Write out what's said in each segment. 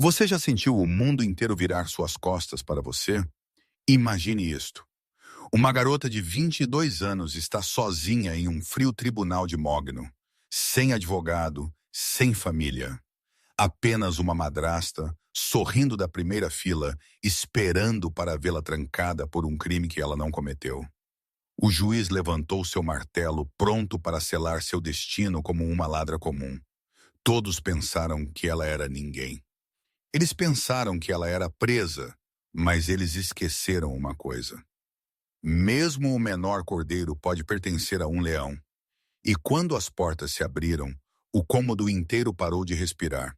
Você já sentiu o mundo inteiro virar suas costas para você? Imagine isto. Uma garota de 22 anos está sozinha em um frio tribunal de Mogno, sem advogado, sem família. Apenas uma madrasta, sorrindo da primeira fila, esperando para vê-la trancada por um crime que ela não cometeu. O juiz levantou seu martelo, pronto para selar seu destino como uma ladra comum. Todos pensaram que ela era ninguém. Eles pensaram que ela era presa, mas eles esqueceram uma coisa. Mesmo o menor cordeiro pode pertencer a um leão. E quando as portas se abriram, o cômodo inteiro parou de respirar.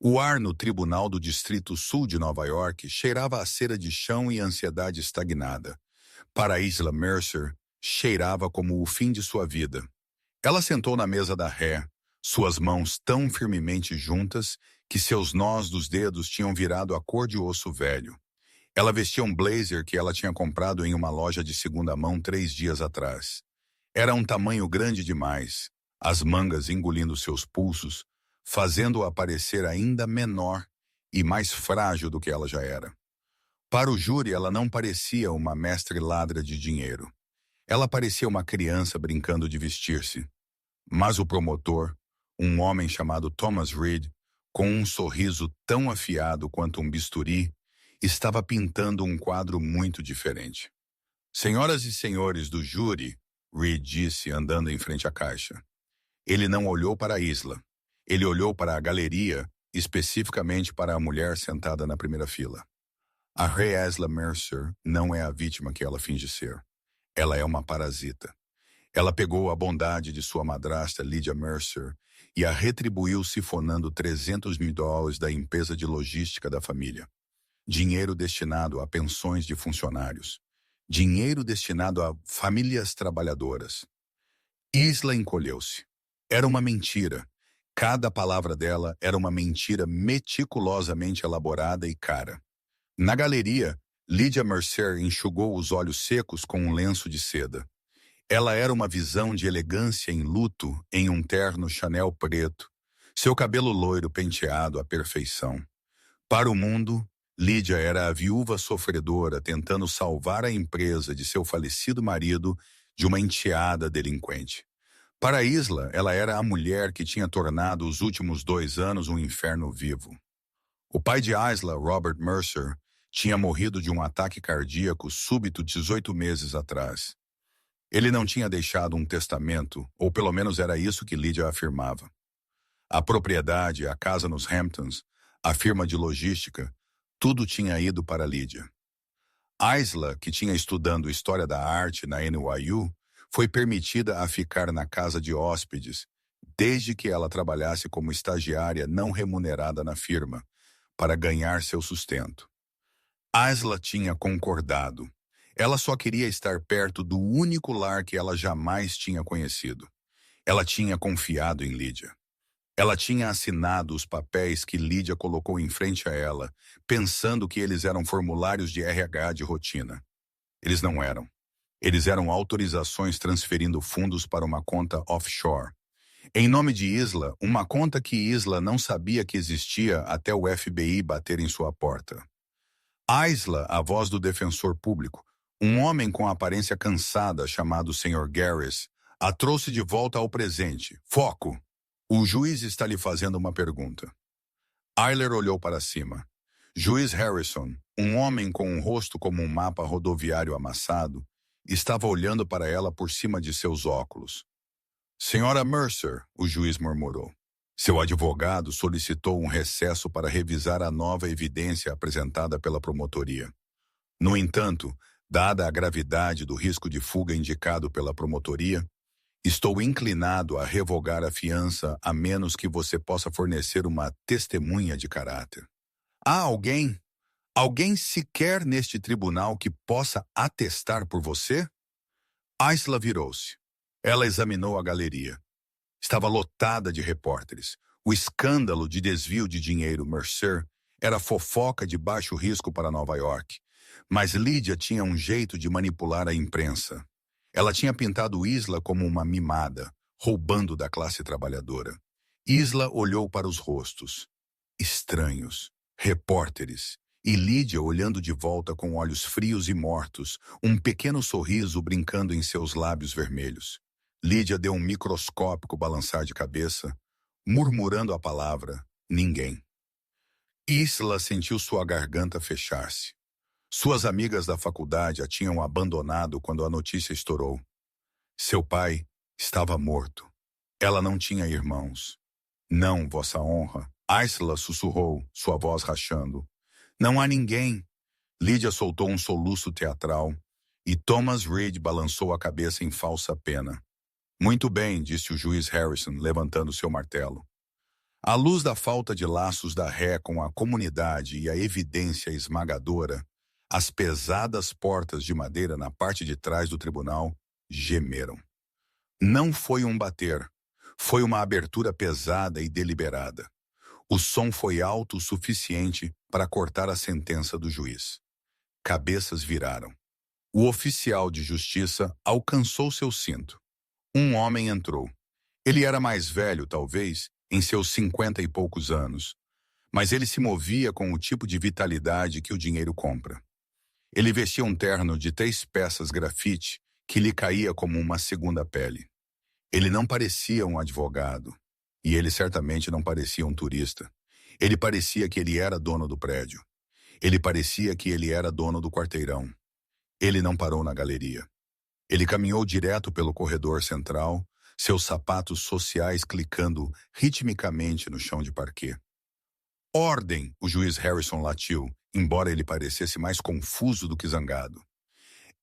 O ar no tribunal do Distrito Sul de Nova York cheirava a cera de chão e ansiedade estagnada. Para Isla Mercer, cheirava como o fim de sua vida. Ela sentou na mesa da ré, suas mãos tão firmemente juntas que seus nós dos dedos tinham virado a cor de osso velho. Ela vestia um blazer que ela tinha comprado em uma loja de segunda mão 3 dias atrás. Era um tamanho grande demais, as mangas engolindo seus pulsos, fazendo-a parecer ainda menor e mais frágil do que ela já era. Para o júri, ela não parecia uma mestre ladra de dinheiro. Ela parecia uma criança brincando de vestir-se. Mas o promotor, um homem chamado Thomas Reed, com um sorriso tão afiado quanto um bisturi, estava pintando um quadro muito diferente. Senhoras e senhores do júri, Reed disse andando em frente à caixa. Ele não olhou para a Isla. Ele olhou para a galeria, especificamente para a mulher sentada na primeira fila. A Rhea Isla Mercer não é a vítima que ela finge ser. Ela é uma parasita. Ela pegou a bondade de sua madrasta Lydia Mercer e a retribuiu sifonando $300 mil da empresa de logística da família. Dinheiro destinado a pensões de funcionários. Dinheiro destinado a famílias trabalhadoras. Isla encolheu-se. Era uma mentira. Cada palavra dela era uma mentira meticulosamente elaborada e cara. Na galeria, Lydia Mercer enxugou os olhos secos com um lenço de seda. Ela era uma visão de elegância em luto em um terno Chanel preto, seu cabelo loiro penteado à perfeição. Para o mundo, Lydia era a viúva sofredora tentando salvar a empresa de seu falecido marido de uma enteada delinquente. Para Isla, ela era a mulher que tinha tornado os últimos 2 anos um inferno vivo. O pai de Isla, Robert Mercer, tinha morrido de um ataque cardíaco súbito 18 meses atrás. Ele não tinha deixado um testamento, ou pelo menos era isso que Lydia afirmava. A propriedade, a casa nos Hamptons, a firma de logística, tudo tinha ido para Lydia. Isla, que tinha estudando História da Arte na NYU, foi permitida a ficar na casa de hóspedes, desde que ela trabalhasse como estagiária não remunerada na firma, para ganhar seu sustento. Isla tinha concordado. Ela só queria estar perto do único lar que ela jamais tinha conhecido. Ela tinha confiado em Lydia. Ela tinha assinado os papéis que Lydia colocou em frente a ela, pensando que eles eram formulários de RH de rotina. Eles não eram. Eles eram autorizações transferindo fundos para uma conta offshore. Em nome de Isla, uma conta que Isla não sabia que existia até o FBI bater em sua porta. Isla, a voz do defensor público, um homem com aparência cansada chamado Sr. Garris, a trouxe de volta ao presente. Foco! O juiz está lhe fazendo uma pergunta. Ayler olhou para cima. Juiz Harrison, um homem com um rosto como um mapa rodoviário amassado, estava olhando para ela por cima de seus óculos. Senhora Mercer, o juiz murmurou. Seu advogado solicitou um recesso para revisar a nova evidência apresentada pela promotoria. No entanto, dada a gravidade do risco de fuga indicado pela promotoria, estou inclinado a revogar a fiança a menos que você possa fornecer uma testemunha de caráter. Há alguém sequer neste tribunal que possa atestar por você? Isla virou-se. Ela examinou a galeria. Estava lotada de repórteres. O escândalo de desvio de dinheiro Mercer era fofoca de baixo risco para Nova York. Mas Lydia tinha um jeito de manipular a imprensa. Ela tinha pintado Isla como uma mimada, roubando da classe trabalhadora. Isla olhou para os rostos. Estranhos, repórteres, e Lídia olhando de volta com olhos frios e mortos, um pequeno sorriso brincando em seus lábios vermelhos. Lídia deu um microscópico balançar de cabeça, murmurando a palavra ninguém. Isla sentiu sua garganta fechar-se. Suas amigas da faculdade a tinham abandonado quando a notícia estourou. Seu pai estava morto. Ela não tinha irmãos. Não, Vossa Honra. Isla sussurrou, sua voz rachando. Não há ninguém. Lídia soltou um soluço teatral e Thomas Reed balançou a cabeça em falsa pena. Muito bem, disse o juiz Harrison, levantando seu martelo. À luz da falta de laços da ré com a comunidade e a evidência esmagadora, as pesadas portas de madeira na parte de trás do tribunal gemeram. Não foi um bater, foi uma abertura pesada e deliberada. O som foi alto o suficiente para cortar a sentença do juiz. Cabeças viraram. O oficial de justiça alcançou seu cinto. Um homem entrou. Ele era mais velho, talvez, em seus 50 e poucos anos, mas ele se movia com o tipo de vitalidade que o dinheiro compra. Ele vestia um terno de 3 peças grafite que lhe caía como uma segunda pele. Ele não parecia um advogado, e ele certamente não parecia um turista. Ele parecia que ele era dono do prédio. Ele parecia que ele era dono do quarteirão. Ele não parou na galeria. Ele caminhou direto pelo corredor central, seus sapatos sociais clicando ritmicamente no chão de parquet. Ordem! O juiz Harrison latiu, embora ele parecesse mais confuso do que zangado.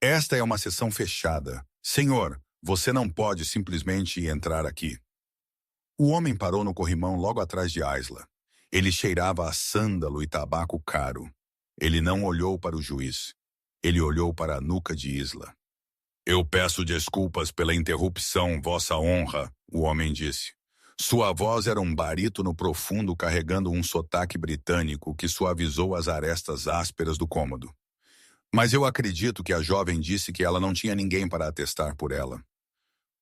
Esta é uma sessão fechada. Senhor, você não pode simplesmente entrar aqui. O homem parou no corrimão logo atrás de Isla. Ele cheirava a sândalo e tabaco caro. Ele não olhou para o juiz. Ele olhou para a nuca de Isla. Eu peço desculpas pela interrupção, Vossa Honra, o homem disse. Sua voz era um barítono profundo carregando um sotaque britânico que suavizou as arestas ásperas do cômodo. Mas eu acredito que a jovem disse que ela não tinha ninguém para atestar por ela.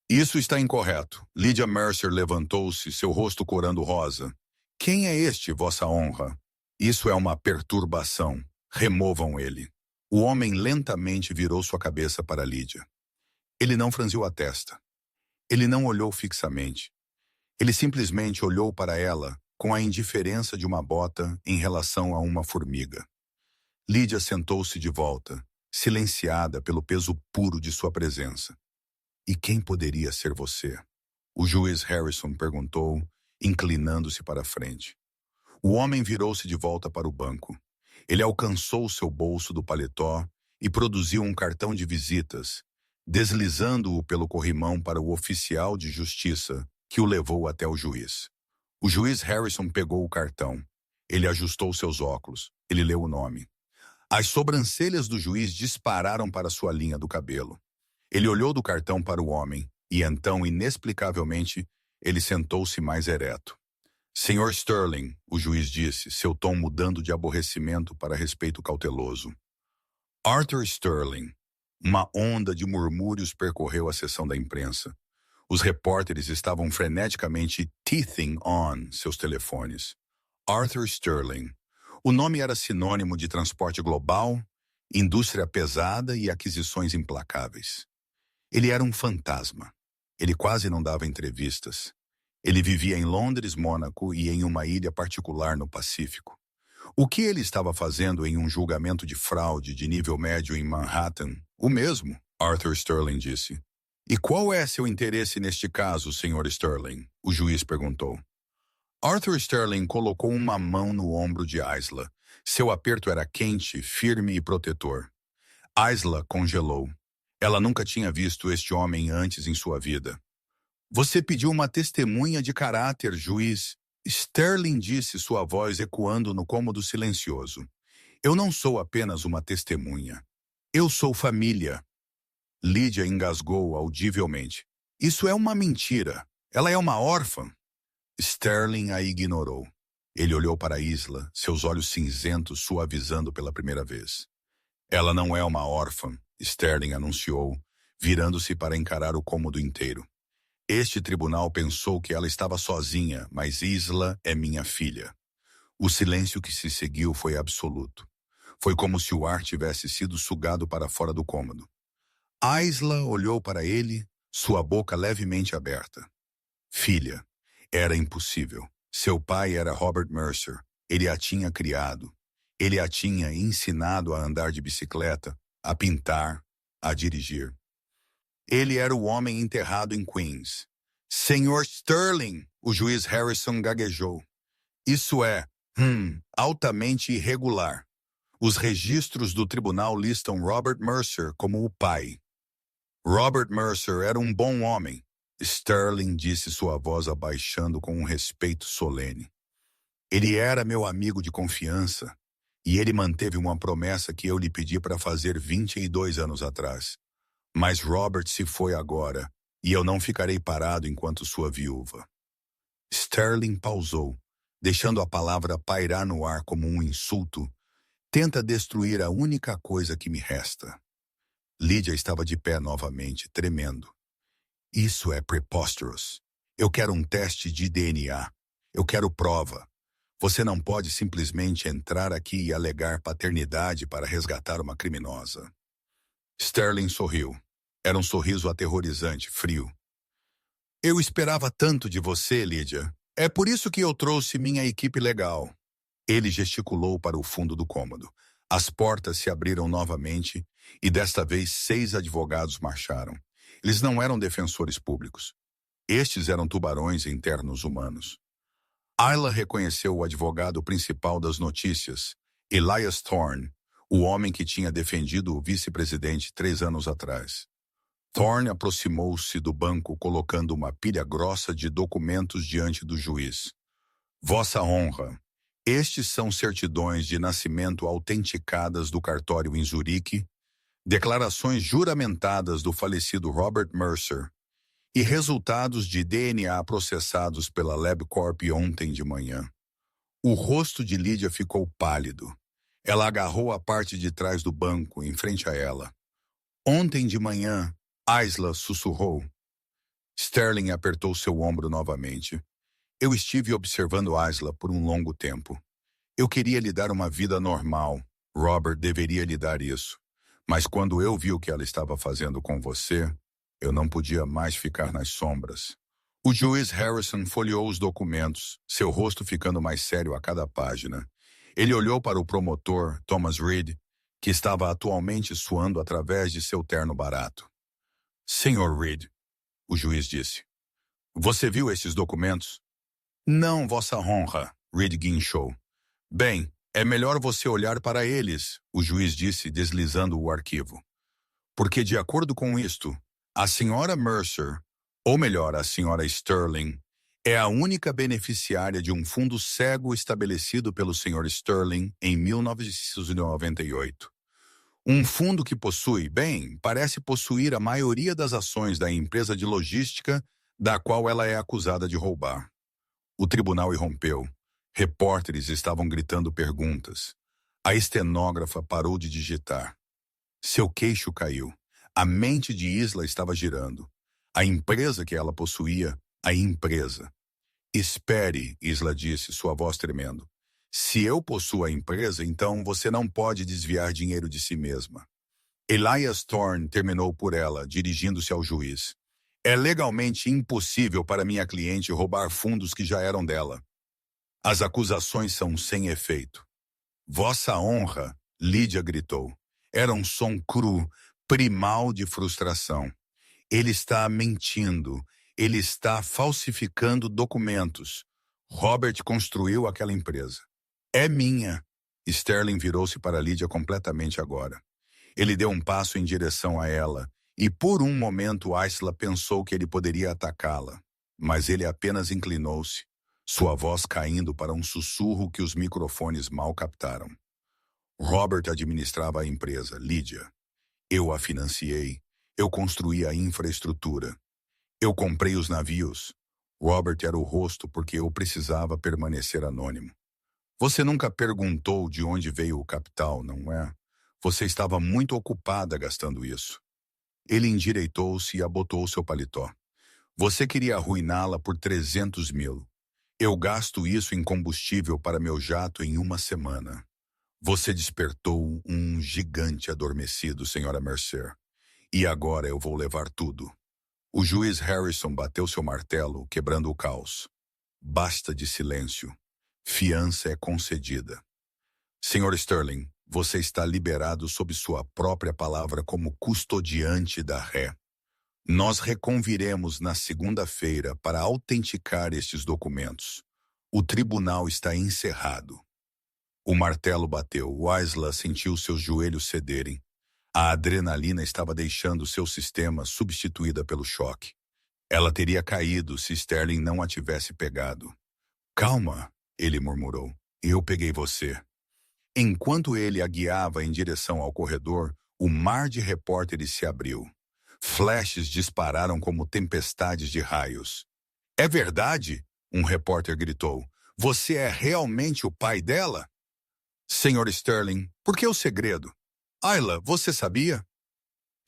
Isso está incorreto. Lydia Mercer levantou-se, seu rosto corando rosa. Quem é este, Vossa Honra? Isso é uma perturbação. Removam ele. O homem lentamente virou sua cabeça para Lydia. Ele não franziu a testa. Ele não olhou fixamente. Ele simplesmente olhou para ela com a indiferença de uma bota em relação a uma formiga. Lydia sentou-se de volta, silenciada pelo peso puro de sua presença. E quem poderia ser você? O juiz Harrison perguntou, inclinando-se para a frente. O homem virou-se de volta para o banco. Ele alcançou seu bolso do paletó e produziu um cartão de visitas, deslizando-o pelo corrimão para o oficial de justiça, que o levou até o juiz. O juiz Harrison pegou o cartão. Ele ajustou seus óculos. Ele leu o nome. As sobrancelhas do juiz dispararam para sua linha do cabelo. Ele olhou do cartão para o homem, e então, inexplicavelmente, ele sentou-se mais ereto. Senhor Sterling, o juiz disse, seu tom mudando de aborrecimento para respeito cauteloso. Arthur Sterling. Uma onda de murmúrios percorreu a sessão da imprensa. Os repórteres estavam freneticamente teething on seus telefones. Arthur Sterling. O nome era sinônimo de transporte global, indústria pesada e aquisições implacáveis. Ele era um fantasma. Ele quase não dava entrevistas. Ele vivia em Londres, Mônaco e em uma ilha particular no Pacífico. O que ele estava fazendo em um julgamento de fraude de nível médio em Manhattan? O mesmo, Arthur Sterling disse. E qual é seu interesse neste caso, Sr. Sterling? O juiz perguntou. Arthur Sterling colocou uma mão no ombro de Isla. Seu aperto era quente, firme e protetor. Isla congelou. Ela nunca tinha visto este homem antes em sua vida. Você pediu uma testemunha de caráter, juiz. Sterling disse, sua voz ecoando no cômodo silencioso. Eu não sou apenas uma testemunha. Eu sou família. Lydia engasgou audivelmente. Isso é uma mentira. Ela é uma órfã. Sterling a ignorou. Ele olhou para Isla, seus olhos cinzentos suavizando pela primeira vez. Ela não é uma órfã, Sterling anunciou, virando-se para encarar o cômodo inteiro. Este tribunal pensou que ela estava sozinha, mas Isla é minha filha. O silêncio que se seguiu foi absoluto. Foi como se o ar tivesse sido sugado para fora do cômodo. Aisla olhou para ele, sua boca levemente aberta. Filha, era impossível. Seu pai era Robert Mercer. Ele a tinha criado. Ele a tinha ensinado a andar de bicicleta, a pintar, a dirigir. Ele era o homem enterrado em Queens. Senhor Sterling, o juiz Harrison gaguejou. Isso é, altamente irregular. Os registros do tribunal listam Robert Mercer como o pai. Robert Mercer era um bom homem, Sterling disse, sua voz abaixando com um respeito solene. Ele era meu amigo de confiança, e ele manteve uma promessa que eu lhe pedi para fazer 22 anos atrás. Mas Robert se foi agora, e eu não ficarei parado enquanto sua viúva. Sterling pausou, deixando a palavra pairar no ar como um insulto. Tenta destruir a única coisa que me resta. Lydia estava de pé novamente, tremendo. Isso é preposterous. Eu quero um teste de DNA. Eu quero prova. Você não pode simplesmente entrar aqui e alegar paternidade para resgatar uma criminosa. Sterling sorriu. Era um sorriso aterrorizante, frio. Eu esperava tanto de você, Lydia. É por isso que eu trouxe minha equipe legal. Ele gesticulou para o fundo do cômodo. As portas se abriram novamente e desta vez 6 advogados marcharam. Eles não eram defensores públicos. Estes eram tubarões internos humanos. Ayla reconheceu o advogado principal das notícias, Elias Thorne, o homem que tinha defendido o vice-presidente 3 anos atrás. Thorne aproximou-se do banco colocando uma pilha grossa de documentos diante do juiz. Vossa honra, estes são certidões de nascimento autenticadas do cartório em Zurique, declarações juramentadas do falecido Robert Mercer e resultados de DNA processados pela LabCorp ontem de manhã. O rosto de Lydia ficou pálido. Ela agarrou a parte de trás do banco, em frente a ela. Ontem de manhã, Aisla sussurrou. Sterling apertou seu ombro novamente. Eu estive observando Aisla por um longo tempo. Eu queria lhe dar uma vida normal. Robert deveria lhe dar isso. Mas quando eu vi o que ela estava fazendo com você, eu não podia mais ficar nas sombras. O juiz Harrison folheou os documentos, seu rosto ficando mais sério a cada página. Ele olhou para o promotor, Thomas Reed, que estava atualmente suando através de seu terno barato. Senhor Reed, o juiz disse, você viu esses documentos? Não, vossa honra, Reed guinchou. Bem, é melhor você olhar para eles, o juiz disse, deslizando o arquivo. Porque, de acordo com isto, a senhora Mercer, ou melhor, a senhora Sterling, é a única beneficiária de um fundo cego estabelecido pelo Sr. Sterling em 1998. Um fundo que parece possuir a maioria das ações da empresa de logística da qual ela é acusada de roubar. O tribunal irrompeu. Repórteres estavam gritando perguntas. A estenógrafa parou de digitar. Seu queixo caiu. A mente de Isla estava girando. A empresa que ela possuía, a empresa. Espere, Isla disse, sua voz tremendo. Se eu possuo a empresa, então você não pode desviar dinheiro de si mesma. Elias Thorne terminou por ela, dirigindo-se ao juiz. É legalmente impossível para minha cliente roubar fundos que já eram dela. As acusações são sem efeito. Vossa honra, Lydia gritou. Era um som cru, primal de frustração. Ele está mentindo. Ele está falsificando documentos. Robert construiu aquela empresa. É minha. Sterling virou-se para Lydia completamente agora. Ele deu um passo em direção a ela, e por um momento Aisla pensou que ele poderia atacá-la. Mas ele apenas inclinou-se, sua voz caindo para um sussurro que os microfones mal captaram. Robert administrava a empresa, Lydia. Eu a financiei. Eu construí a infraestrutura. Eu comprei os navios. Robert era o rosto porque eu precisava permanecer anônimo. Você nunca perguntou de onde veio o capital, não é? Você estava muito ocupada gastando isso. Ele endireitou-se e abotoou seu paletó. Você queria arruiná-la por 300 mil. Eu gasto isso em combustível para meu jato em uma semana. Você despertou um gigante adormecido, senhora Mercer. E agora eu vou levar tudo. O juiz Harrison bateu seu martelo, quebrando o caos. Basta de silêncio. Fiança é concedida. Senhor Sterling, você está liberado sob sua própria palavra como custodiante da ré. Nós reconviremos na segunda-feira para autenticar estes documentos. O tribunal está encerrado. O martelo bateu. Wisla sentiu seus joelhos cederem. A adrenalina estava deixando seu sistema substituída pelo choque. Ela teria caído se Sterling não a tivesse pegado. Calma, ele murmurou. Eu peguei você. Enquanto ele a guiava em direção ao corredor, o mar de repórteres se abriu. Flashes dispararam como tempestades de raios. É verdade? Um repórter gritou. Você é realmente o pai dela? Senhor Sterling, por que o segredo? Ayla, você sabia?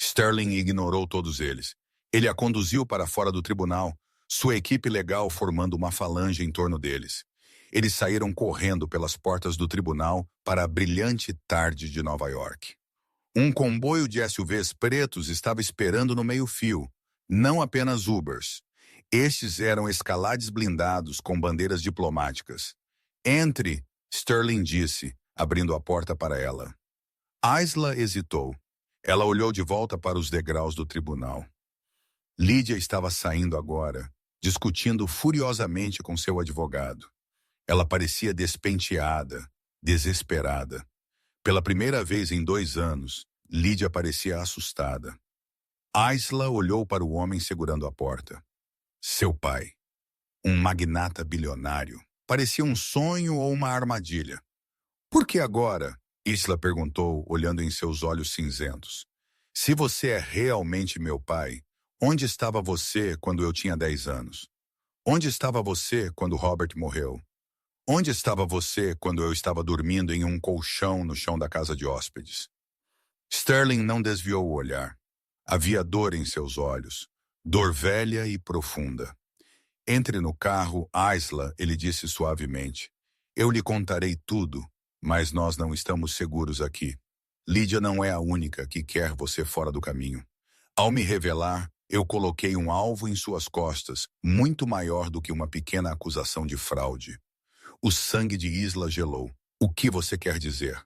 Sterling ignorou todos eles. Ele a conduziu para fora do tribunal, sua equipe legal formando uma falange em torno deles. Eles saíram correndo pelas portas do tribunal para a brilhante tarde de Nova York. Um comboio de SUVs pretos estava esperando no meio-fio, não apenas Ubers. Estes eram escalades blindados com bandeiras diplomáticas. Entre, Sterling disse, abrindo a porta para ela. Aisla hesitou. Ela olhou de volta para os degraus do tribunal. Lídia estava saindo agora, discutindo furiosamente com seu advogado. Ela parecia despenteada, desesperada. Pela primeira vez em 2 anos, Lídia parecia assustada. Aisla olhou para o homem segurando a porta. Seu pai, um magnata bilionário, parecia um sonho ou uma armadilha. Por que agora? Isla perguntou, olhando em seus olhos cinzentos. Se você é realmente meu pai, onde estava você quando eu tinha 10 anos? Onde estava você quando Robert morreu? Onde estava você quando eu estava dormindo em um colchão no chão da casa de hóspedes? Sterling não desviou o olhar. Havia dor em seus olhos, dor velha e profunda. Entre no carro, Aisla, ele disse suavemente. Eu lhe contarei tudo, mas nós não estamos seguros aqui. Lídia não é a única que quer você fora do caminho. Ao me revelar, eu coloquei um alvo em suas costas, muito maior do que uma pequena acusação de fraude. O sangue de Isla gelou. O que você quer dizer?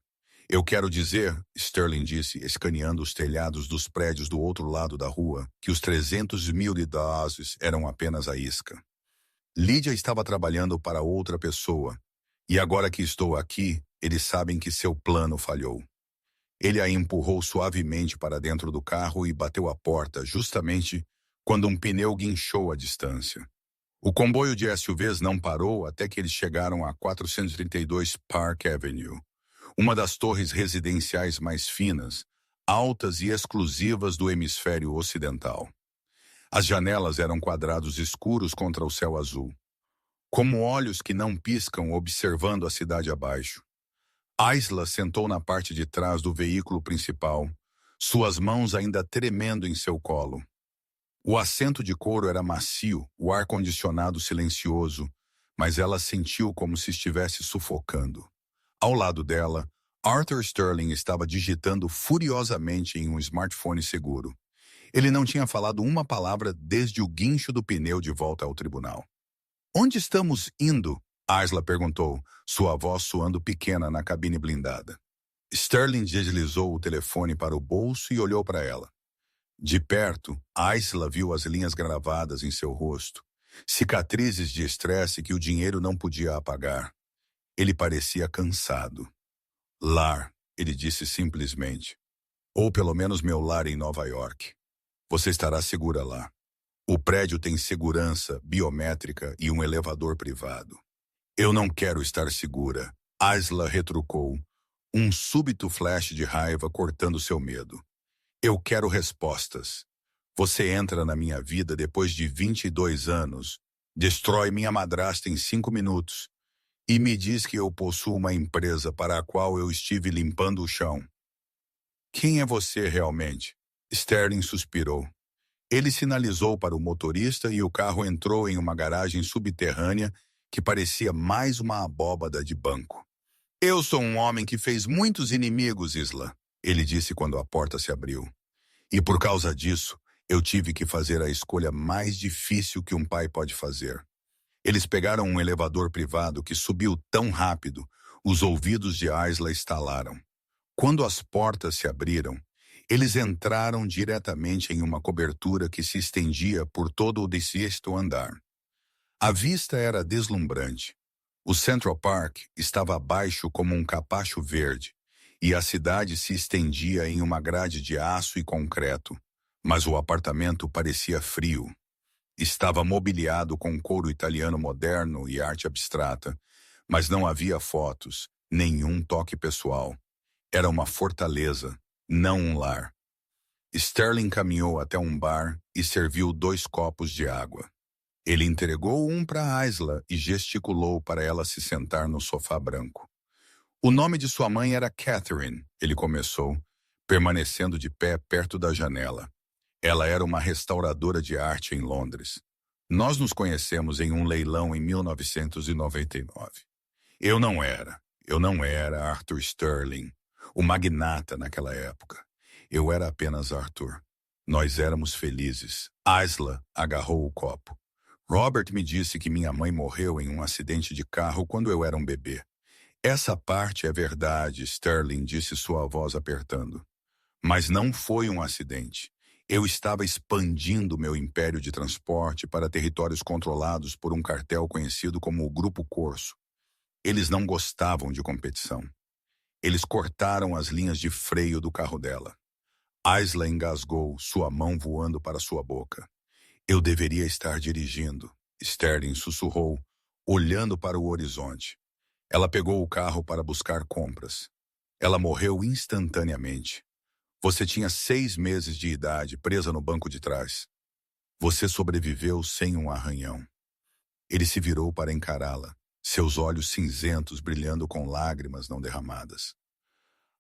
Eu quero dizer, Sterling disse, escaneando os telhados dos prédios do outro lado da rua, que os 300 mil de dólares eram apenas a isca. Lídia estava trabalhando para outra pessoa, e agora que estou aqui, eles sabem que seu plano falhou. Ele a empurrou suavemente para dentro do carro e bateu a porta justamente quando um pneu guinchou à distância. O comboio de SUVs não parou até que eles chegaram a 432 Park Avenue, uma das torres residenciais mais finas, altas e exclusivas do hemisfério ocidental. As janelas eram quadrados escuros contra o céu azul, como olhos que não piscam observando a cidade abaixo. Aisla sentou na parte de trás do veículo principal, suas mãos ainda tremendo em seu colo. O assento de couro era macio, o ar-condicionado silencioso, mas ela sentiu como se estivesse sufocando. Ao lado dela, Arthur Sterling estava digitando furiosamente em um smartphone seguro. Ele não tinha falado uma palavra desde o guincho do pneu de volta ao tribunal. Onde estamos indo? Aisla perguntou, sua voz soando pequena na cabine blindada. Sterling deslizou o telefone para o bolso e olhou para ela. De perto, Aisla viu as linhas gravadas em seu rosto, cicatrizes de estresse que o dinheiro não podia apagar. Ele parecia cansado. Lar, ele disse simplesmente. Ou pelo menos meu lar em Nova York. Você estará segura lá. O prédio tem segurança biométrica e um elevador privado. Eu não quero estar segura, Aisla retrucou, um súbito flash de raiva cortando seu medo. Eu quero respostas. Você entra na minha vida depois de 22 anos, destrói minha madrasta em 5 minutos e me diz que eu possuo uma empresa para a qual eu estive limpando o chão. Quem é você realmente? Sterling suspirou. Ele sinalizou para o motorista e o carro entrou em uma garagem subterrânea que parecia mais uma abóbada de banco. Eu sou um homem que fez muitos inimigos, Isla, ele disse quando a porta se abriu. E por causa disso, eu tive que fazer a escolha mais difícil que um pai pode fazer. Eles pegaram um elevador privado que subiu tão rápido, os ouvidos de Isla estalaram. Quando as portas se abriram, eles entraram diretamente em uma cobertura que se estendia por todo o 16º andar. A vista era deslumbrante. O Central Park estava abaixo como um capacho verde, e a cidade se estendia em uma grade de aço e concreto, mas o apartamento parecia frio. Estava mobiliado com couro italiano moderno e arte abstrata, mas não havia fotos, nenhum toque pessoal. Era uma fortaleza, não um lar. Sterling caminhou até um bar e serviu 2 copos de água. Ele entregou um para Isla e gesticulou para ela se sentar no sofá branco. O nome de sua mãe era Catherine, ele começou, permanecendo de pé perto da janela. Ela era uma restauradora de arte em Londres. Nós nos conhecemos em um leilão em 1999. Eu não era Arthur Sterling, o magnata naquela época. Eu era apenas Arthur. Nós éramos felizes. Isla agarrou o copo. Robert me disse que minha mãe morreu em um acidente de carro quando eu era um bebê. Essa parte é verdade, Sterling disse, sua voz apertando. Mas não foi um acidente. Eu estava expandindo meu império de transporte para territórios controlados por um cartel conhecido como o Grupo Corso. Eles não gostavam de competição. Eles cortaram as linhas de freio do carro dela. Isla engasgou, sua mão voando para sua boca. Eu deveria estar dirigindo, Sterling sussurrou, olhando para o horizonte. Ela pegou o carro para buscar compras. Ela morreu instantaneamente. Você tinha 6 meses de idade, presa no banco de trás. Você sobreviveu sem um arranhão. Ele se virou para encará-la, seus olhos cinzentos brilhando com lágrimas não derramadas.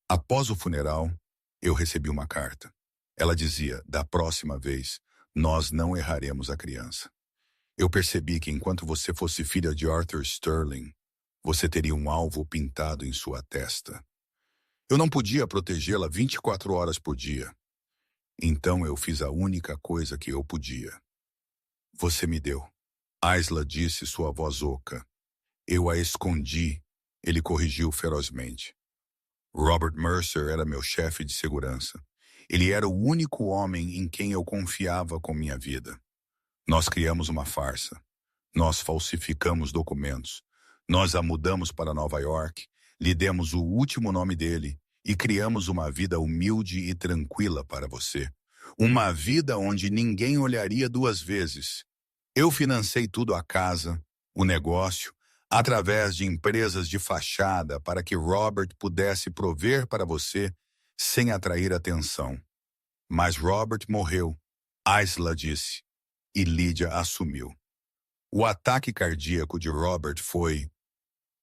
Após o funeral, eu recebi uma carta. Ela dizia, da próxima vez, nós não erraremos a criança. Eu percebi que enquanto você fosse filha de Arthur Sterling, você teria um alvo pintado em sua testa. Eu não podia protegê-la 24 horas por dia. Então eu fiz a única coisa que eu podia. Você me deu. Isla disse, sua voz oca. Eu a escondi, ele corrigiu ferozmente. Robert Mercer era meu chefe de segurança. Ele era o único homem em quem eu confiava com minha vida. Nós criamos uma farsa. Nós falsificamos documentos. Nós a mudamos para Nova York, lhe demos o último nome dele e criamos uma vida humilde e tranquila para você. Uma vida onde ninguém olharia 2 vezes. Eu financei tudo, a casa, o negócio, através de empresas de fachada para que Robert pudesse prover para você sem atrair atenção. Mas Robert morreu, Isla disse, e Lydia assumiu. O ataque cardíaco de Robert foi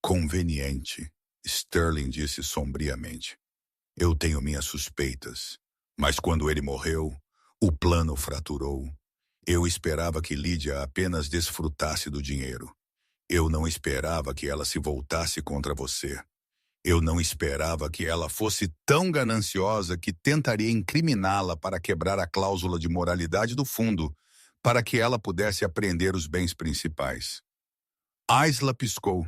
conveniente, Sterling disse sombriamente. Eu tenho minhas suspeitas, mas quando ele morreu, o plano fraturou. Eu esperava que Lydia apenas desfrutasse do dinheiro. Eu não esperava que ela se voltasse contra você. Eu não esperava que ela fosse tão gananciosa que tentaria incriminá-la para quebrar a cláusula de moralidade do fundo, para que ela pudesse apreender os bens principais. Isla piscou.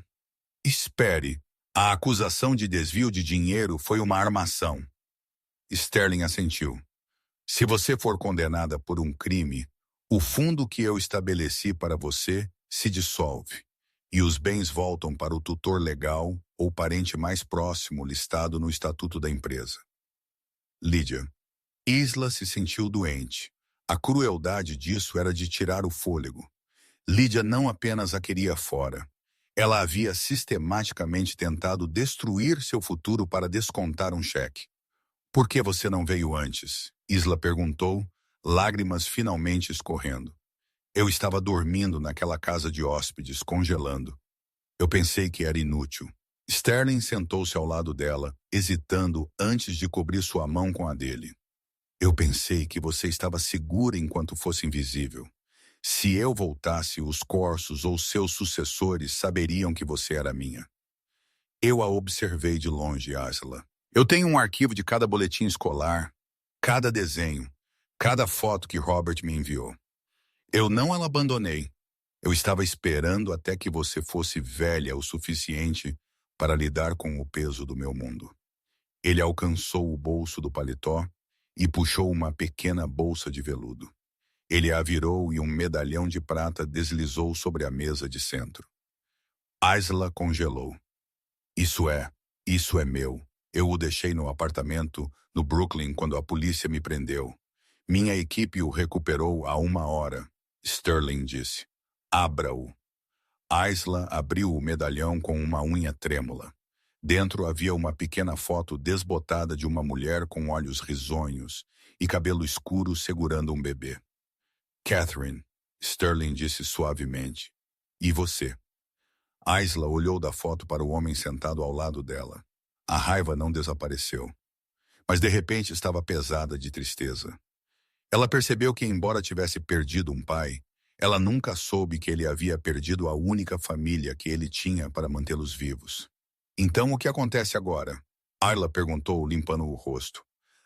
Espere, a acusação de desvio de dinheiro foi uma armação. Sterling assentiu. Se você for condenada por um crime, o fundo que eu estabeleci para você se dissolve, e os bens voltam para o tutor legal ou parente mais próximo listado no estatuto da empresa. Lydia. Isla se sentiu doente. A crueldade disso era de tirar o fôlego. Lydia não apenas a queria fora. Ela havia sistematicamente tentado destruir seu futuro para descontar um cheque. Por que você não veio antes? Isla perguntou, lágrimas finalmente escorrendo. Eu estava dormindo naquela casa de hóspedes, congelando. Eu pensei que era inútil. Sterling sentou-se ao lado dela, hesitando antes de cobrir sua mão com a dele. Eu pensei que você estava segura enquanto fosse invisível. Se eu voltasse, os Corsos ou seus sucessores saberiam que você era minha. Eu a observei de longe, Asla. Eu tenho um arquivo de cada boletim escolar, cada desenho, cada foto que Robert me enviou. Eu não a abandonei. Eu estava esperando até que você fosse velha o suficiente para lidar com o peso do meu mundo. Ele alcançou o bolso do paletó e puxou uma pequena bolsa de veludo. Ele a virou e um medalhão de prata deslizou sobre a mesa de centro. Isla congelou. Isso é meu. Eu o deixei no apartamento no Brooklyn quando a polícia me prendeu. Minha equipe o recuperou há 1 hora, Sterling disse. Abra-o. Isla abriu o medalhão com uma unha trêmula. Dentro havia uma pequena foto desbotada de uma mulher com olhos risonhos e cabelo escuro segurando um bebê. Catherine, Sterling disse suavemente. E você? Isla olhou da foto para o homem sentado ao lado dela. A raiva não desapareceu, mas de repente estava pesada de tristeza. Ela percebeu que, embora tivesse perdido um pai, ela nunca soube que ele havia perdido a única família que ele tinha para mantê-los vivos. Então, o que acontece agora? Isla perguntou, limpando o rosto.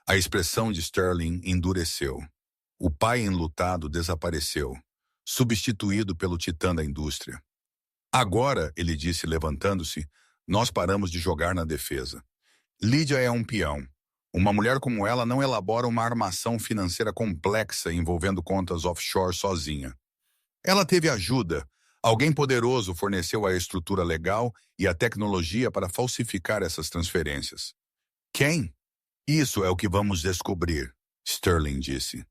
A expressão de Sterling endureceu. O pai enlutado desapareceu, substituído pelo titã da indústria. Agora, ele disse, levantando-se, nós paramos de jogar na defesa. Lídia é um peão. Uma mulher como ela não elabora uma armação financeira complexa envolvendo contas offshore sozinha. Ela teve ajuda. Alguém poderoso forneceu a estrutura legal e a tecnologia para falsificar essas transferências. Quem? Isso é o que vamos descobrir, Sterling disse.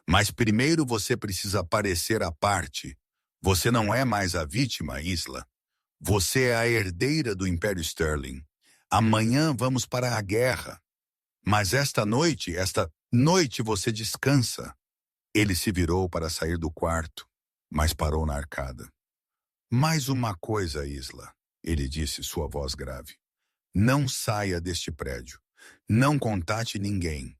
Mas primeiro você precisa parecer à parte. Você não é mais a vítima, Isla. Você é a herdeira do Império Sterling. Amanhã vamos para a guerra. Mas esta noite você descansa. Ele se virou para sair do quarto, mas parou na arcada. Mais uma coisa, Isla, ele disse, sua voz grave. Não saia deste prédio. Não contate ninguém.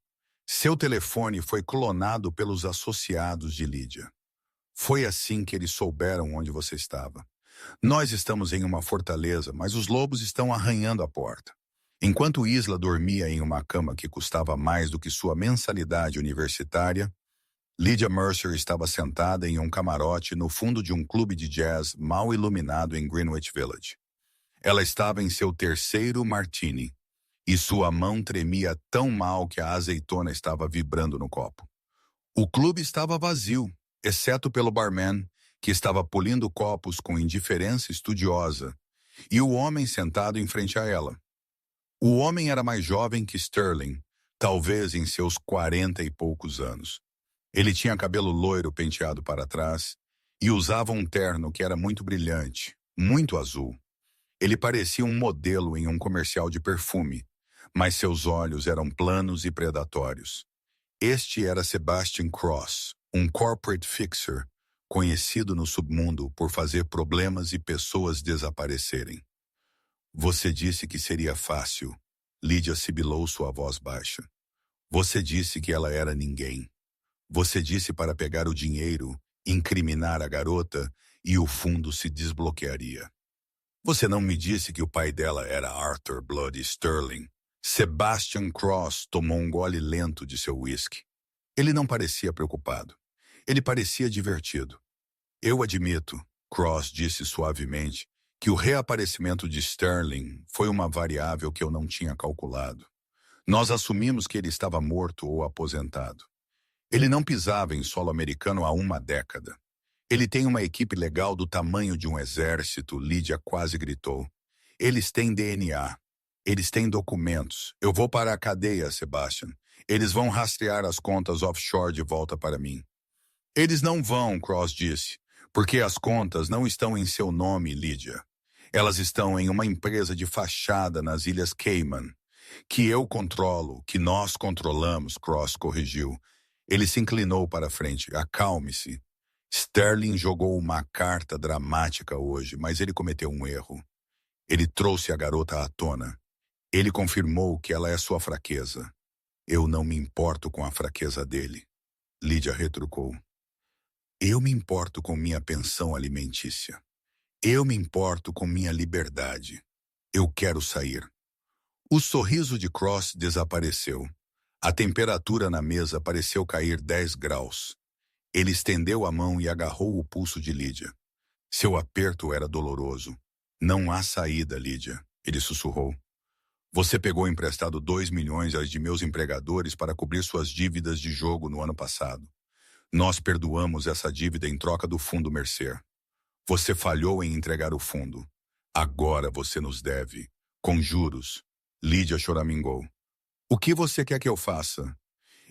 Seu telefone foi clonado pelos associados de Lídia. Foi assim que eles souberam onde você estava. Nós estamos em uma fortaleza, mas os lobos estão arranhando a porta. Enquanto Isla dormia em uma cama que custava mais do que sua mensalidade universitária, Lydia Mercer estava sentada em um camarote no fundo de um clube de jazz mal iluminado em Greenwich Village. Ela estava em seu terceiro martini, e sua mão tremia tão mal que a azeitona estava vibrando no copo. O clube estava vazio, exceto pelo barman, que estava polindo copos com indiferença estudiosa, e o homem sentado em frente a ela. O homem era mais jovem que Sterling, talvez em seus 40 e poucos anos. Ele tinha cabelo loiro penteado para trás e usava um terno que era muito brilhante, muito azul. Ele parecia um modelo em um comercial de perfume, mas seus olhos eram planos e predatórios. Este era Sebastian Cross, um corporate fixer, conhecido no submundo por fazer problemas e pessoas desaparecerem. Você disse que seria fácil. Lídia sibilou sua voz baixa. Você disse que ela era ninguém. Você disse para pegar o dinheiro, incriminar a garota e o fundo se desbloquearia. Você não me disse que o pai dela era Arthur Bloody Sterling. Sebastian Cross tomou um gole lento de seu whisky. Ele não parecia preocupado. Ele parecia divertido. Eu admito, Cross disse suavemente, que o reaparecimento de Sterling foi uma variável que eu não tinha calculado. Nós assumimos que ele estava morto ou aposentado. Ele não pisava em solo americano há 1 década. Ele tem uma equipe legal do tamanho de um exército, Lídia quase gritou. Eles têm DNA. Eles têm documentos. Eu vou para a cadeia, Sebastian. Eles vão rastrear as contas offshore de volta para mim. Eles não vão, Cross disse, porque as contas não estão em seu nome, Lídia. Elas estão em uma empresa de fachada nas Ilhas Cayman, que eu controlo, que nós controlamos, Cross corrigiu. Ele se inclinou para frente. Acalme-se. Sterling jogou uma carta dramática hoje, mas ele cometeu um erro. Ele trouxe a garota à tona. Ele confirmou que ela é sua fraqueza. Eu não me importo com a fraqueza dele. Lídia retrucou. Eu me importo com minha pensão alimentícia. Eu me importo com minha liberdade. Eu quero sair. O sorriso de Cross desapareceu. A temperatura na mesa pareceu cair 10 graus. Ele estendeu a mão e agarrou o pulso de Lídia. Seu aperto era doloroso. Não há saída, Lídia, ele sussurrou. Você pegou emprestado 2 milhões de meus empregadores para cobrir suas dívidas de jogo no ano passado. Nós perdoamos essa dívida em troca do fundo Mercer. Você falhou em entregar o fundo. Agora você nos deve. Com juros. Lídia choramingou. O que você quer que eu faça?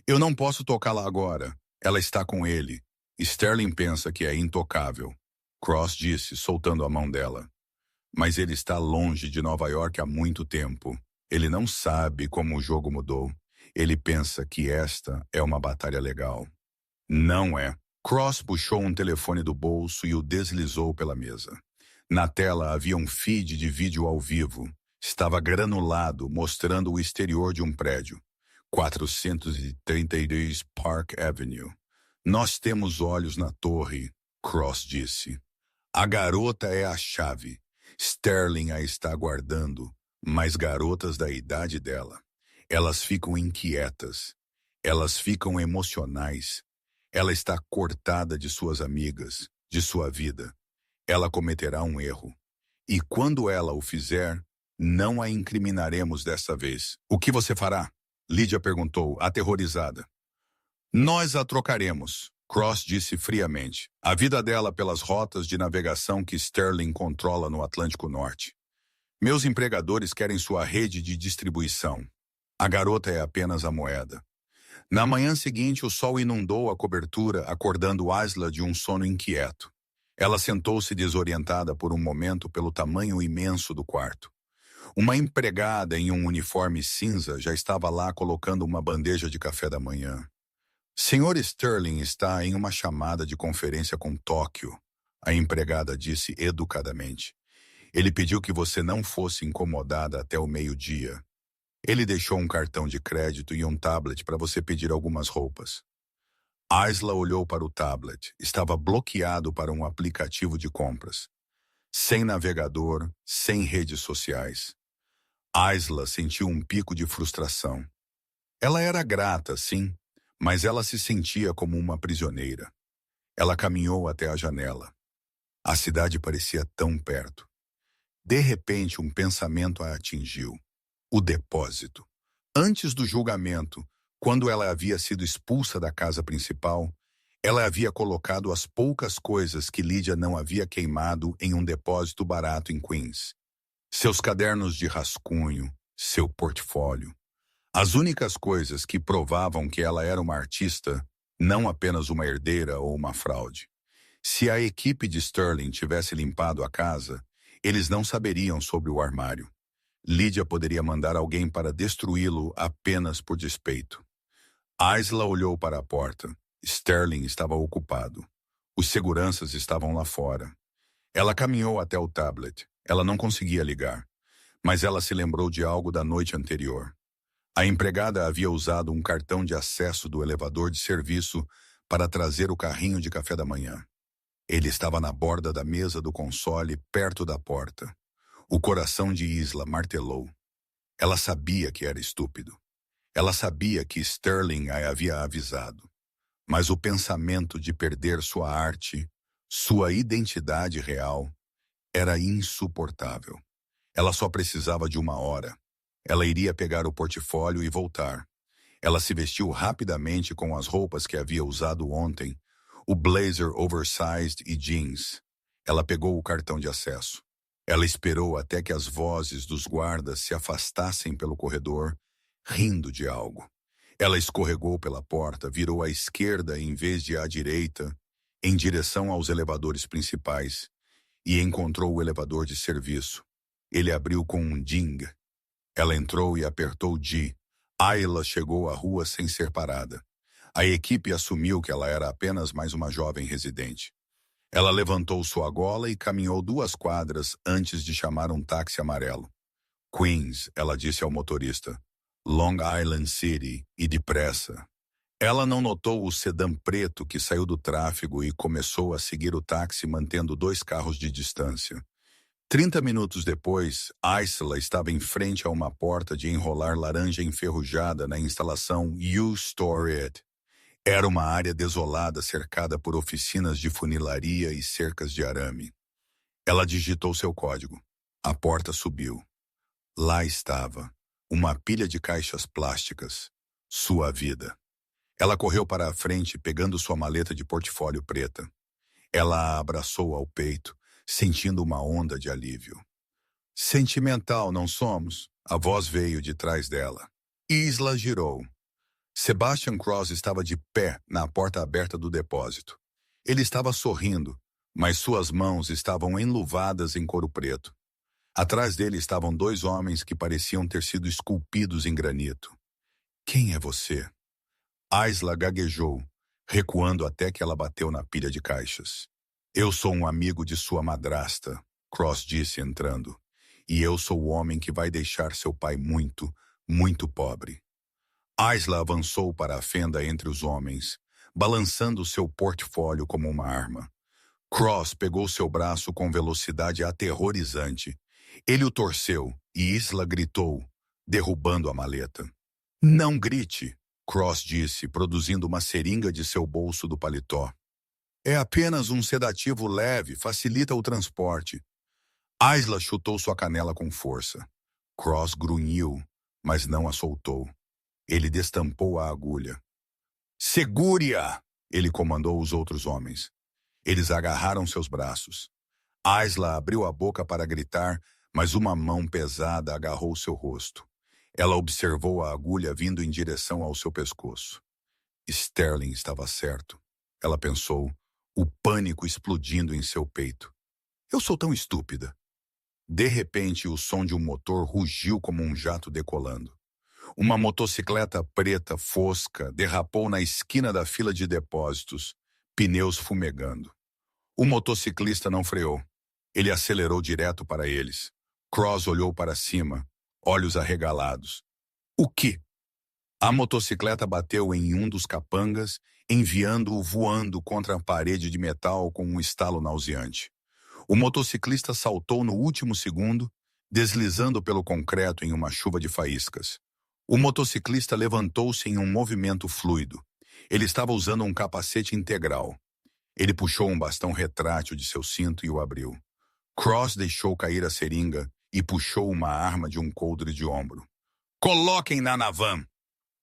Eu não posso tocá-la agora. Ela está com ele. Sterling pensa que é intocável. Cross disse, soltando a mão dela. Mas ele está longe de Nova York há muito tempo. Ele não sabe como o jogo mudou. Ele pensa que esta é uma batalha legal. Não é. Cross puxou um telefone do bolso e o deslizou pela mesa. Na tela havia um feed de vídeo ao vivo. Estava granulado, mostrando o exterior de um prédio. 432 Park Avenue. Nós temos olhos na torre, Cross disse. A garota é a chave. Sterling a está guardando, mas garotas da idade dela. Elas ficam inquietas. Elas ficam emocionais. Ela está cortada de suas amigas, de sua vida. Ela cometerá um erro. E quando ela o fizer, não a incriminaremos dessa vez. O que você fará? Lídia perguntou, aterrorizada. Nós a trocaremos, Cross disse friamente. A vida dela pelas rotas de navegação que Sterling controla no Atlântico Norte. Meus empregadores querem sua rede de distribuição. A garota é apenas a moeda. Na manhã seguinte, o sol inundou a cobertura, acordando Isla de um sono inquieto. Ela sentou-se desorientada por um momento pelo tamanho imenso do quarto. Uma empregada em um uniforme cinza já estava lá colocando uma bandeja de café da manhã. Sr. Sterling está em uma chamada de conferência com Tóquio, a empregada disse educadamente. Ele pediu que você não fosse incomodada até o meio-dia. Ele deixou um cartão de crédito e um tablet para você pedir algumas roupas. Isla olhou para o tablet. Estava bloqueado para um aplicativo de compras. Sem navegador, sem redes sociais. Isla sentiu um pico de frustração. Ela era grata, sim, mas ela se sentia como uma prisioneira. Ela caminhou até a janela. A cidade parecia tão perto. De repente, um pensamento a atingiu. O depósito. Antes do julgamento, quando ela havia sido expulsa da casa principal, ela havia colocado as poucas coisas que Lídia não havia queimado em um depósito barato em Queens. Seus cadernos de rascunho, seu portfólio. As únicas coisas que provavam que ela era uma artista, não apenas uma herdeira ou uma fraude. Se a equipe de Sterling tivesse limpado a casa, eles não saberiam sobre o armário. Lídia poderia mandar alguém para destruí-lo apenas por despeito. Isla olhou para a porta. Sterling estava ocupado. Os seguranças estavam lá fora. Ela caminhou até o tablet. Ela não conseguia ligar. Mas ela se lembrou de algo da noite anterior. A empregada havia usado um cartão de acesso do elevador de serviço para trazer o carrinho de café da manhã. Ele estava na borda da mesa do console, perto da porta. O coração de Isla martelou. Ela sabia que era estúpido. Ela sabia que Sterling a havia avisado. Mas o pensamento de perder sua arte, sua identidade real, era insuportável. Ela só precisava de uma hora. Ela iria pegar o portfólio e voltar. Ela se vestiu rapidamente com as roupas que havia usado ontem, o blazer oversized e jeans. Ela pegou o cartão de acesso. Ela esperou até que as vozes dos guardas se afastassem pelo corredor, rindo de algo. Ela escorregou pela porta, virou à esquerda em vez de à direita, em direção aos elevadores principais, e encontrou o elevador de serviço. Ele abriu com um ding. Ela entrou e apertou G. Ayla chegou à rua sem ser parada. A equipe assumiu que ela era apenas mais uma jovem residente. Ela levantou sua gola e caminhou 2 quadras antes de chamar um táxi amarelo. Queens, ela disse ao motorista. Long Island City, e depressa. Ela não notou o sedã preto que saiu do tráfego e começou a seguir o táxi mantendo 2 carros de distância. 30 minutos depois, Isla estava em frente a uma porta de enrolar laranja enferrujada na instalação You Store It. Era uma área desolada cercada por oficinas de funilaria e cercas de arame. Ela digitou seu código. A porta subiu. Lá estava, uma pilha de caixas plásticas. Sua vida. Ela correu para a frente, pegando sua maleta de portfólio preta. Ela a abraçou ao peito, sentindo uma onda de alívio. Sentimental, não somos? A voz veio de trás dela. Isla girou. Sebastian Cross estava de pé na porta aberta do depósito. Ele estava sorrindo, mas suas mãos estavam enluvadas em couro preto. Atrás dele estavam 2 homens que pareciam ter sido esculpidos em granito. Quem é você? Isla gaguejou, recuando até que ela bateu na pilha de caixas. Eu sou um amigo de sua madrasta, Cross disse entrando. E eu sou o homem que vai deixar seu pai muito, muito pobre. Isla avançou para a fenda entre os homens, balançando seu portfólio como uma arma. Cross pegou seu braço com velocidade aterrorizante. Ele o torceu e Isla gritou, derrubando a maleta. Não grite, Cross disse, produzindo uma seringa de seu bolso do paletó. É apenas um sedativo leve, facilita o transporte. Isla chutou sua canela com força. Cross grunhiu, mas não a soltou. Ele destampou a agulha. Segure-a! Ele comandou os outros homens. Eles agarraram seus braços. Isla abriu a boca para gritar, mas uma mão pesada agarrou seu rosto. Ela observou a agulha vindo em direção ao seu pescoço. Sterling estava certo. Ela pensou, o pânico explodindo em seu peito. Eu sou tão estúpida. De repente, o som de um motor rugiu como um jato decolando. Uma motocicleta preta fosca derrapou na esquina da fila de depósitos, pneus fumegando. O motociclista não freou. Ele acelerou direto para eles. Cross olhou para cima, olhos arregalados. O quê? A motocicleta bateu em um dos capangas, enviando-o voando contra a parede de metal com um estalo nauseante. O motociclista saltou no último segundo, deslizando pelo concreto em uma chuva de faíscas. O motociclista levantou-se em um movimento fluido. Ele estava usando um capacete integral. Ele puxou um bastão retrátil de seu cinto e o abriu. Cross deixou cair a seringa e puxou uma arma de um coldre de ombro. Coloquem-na na van!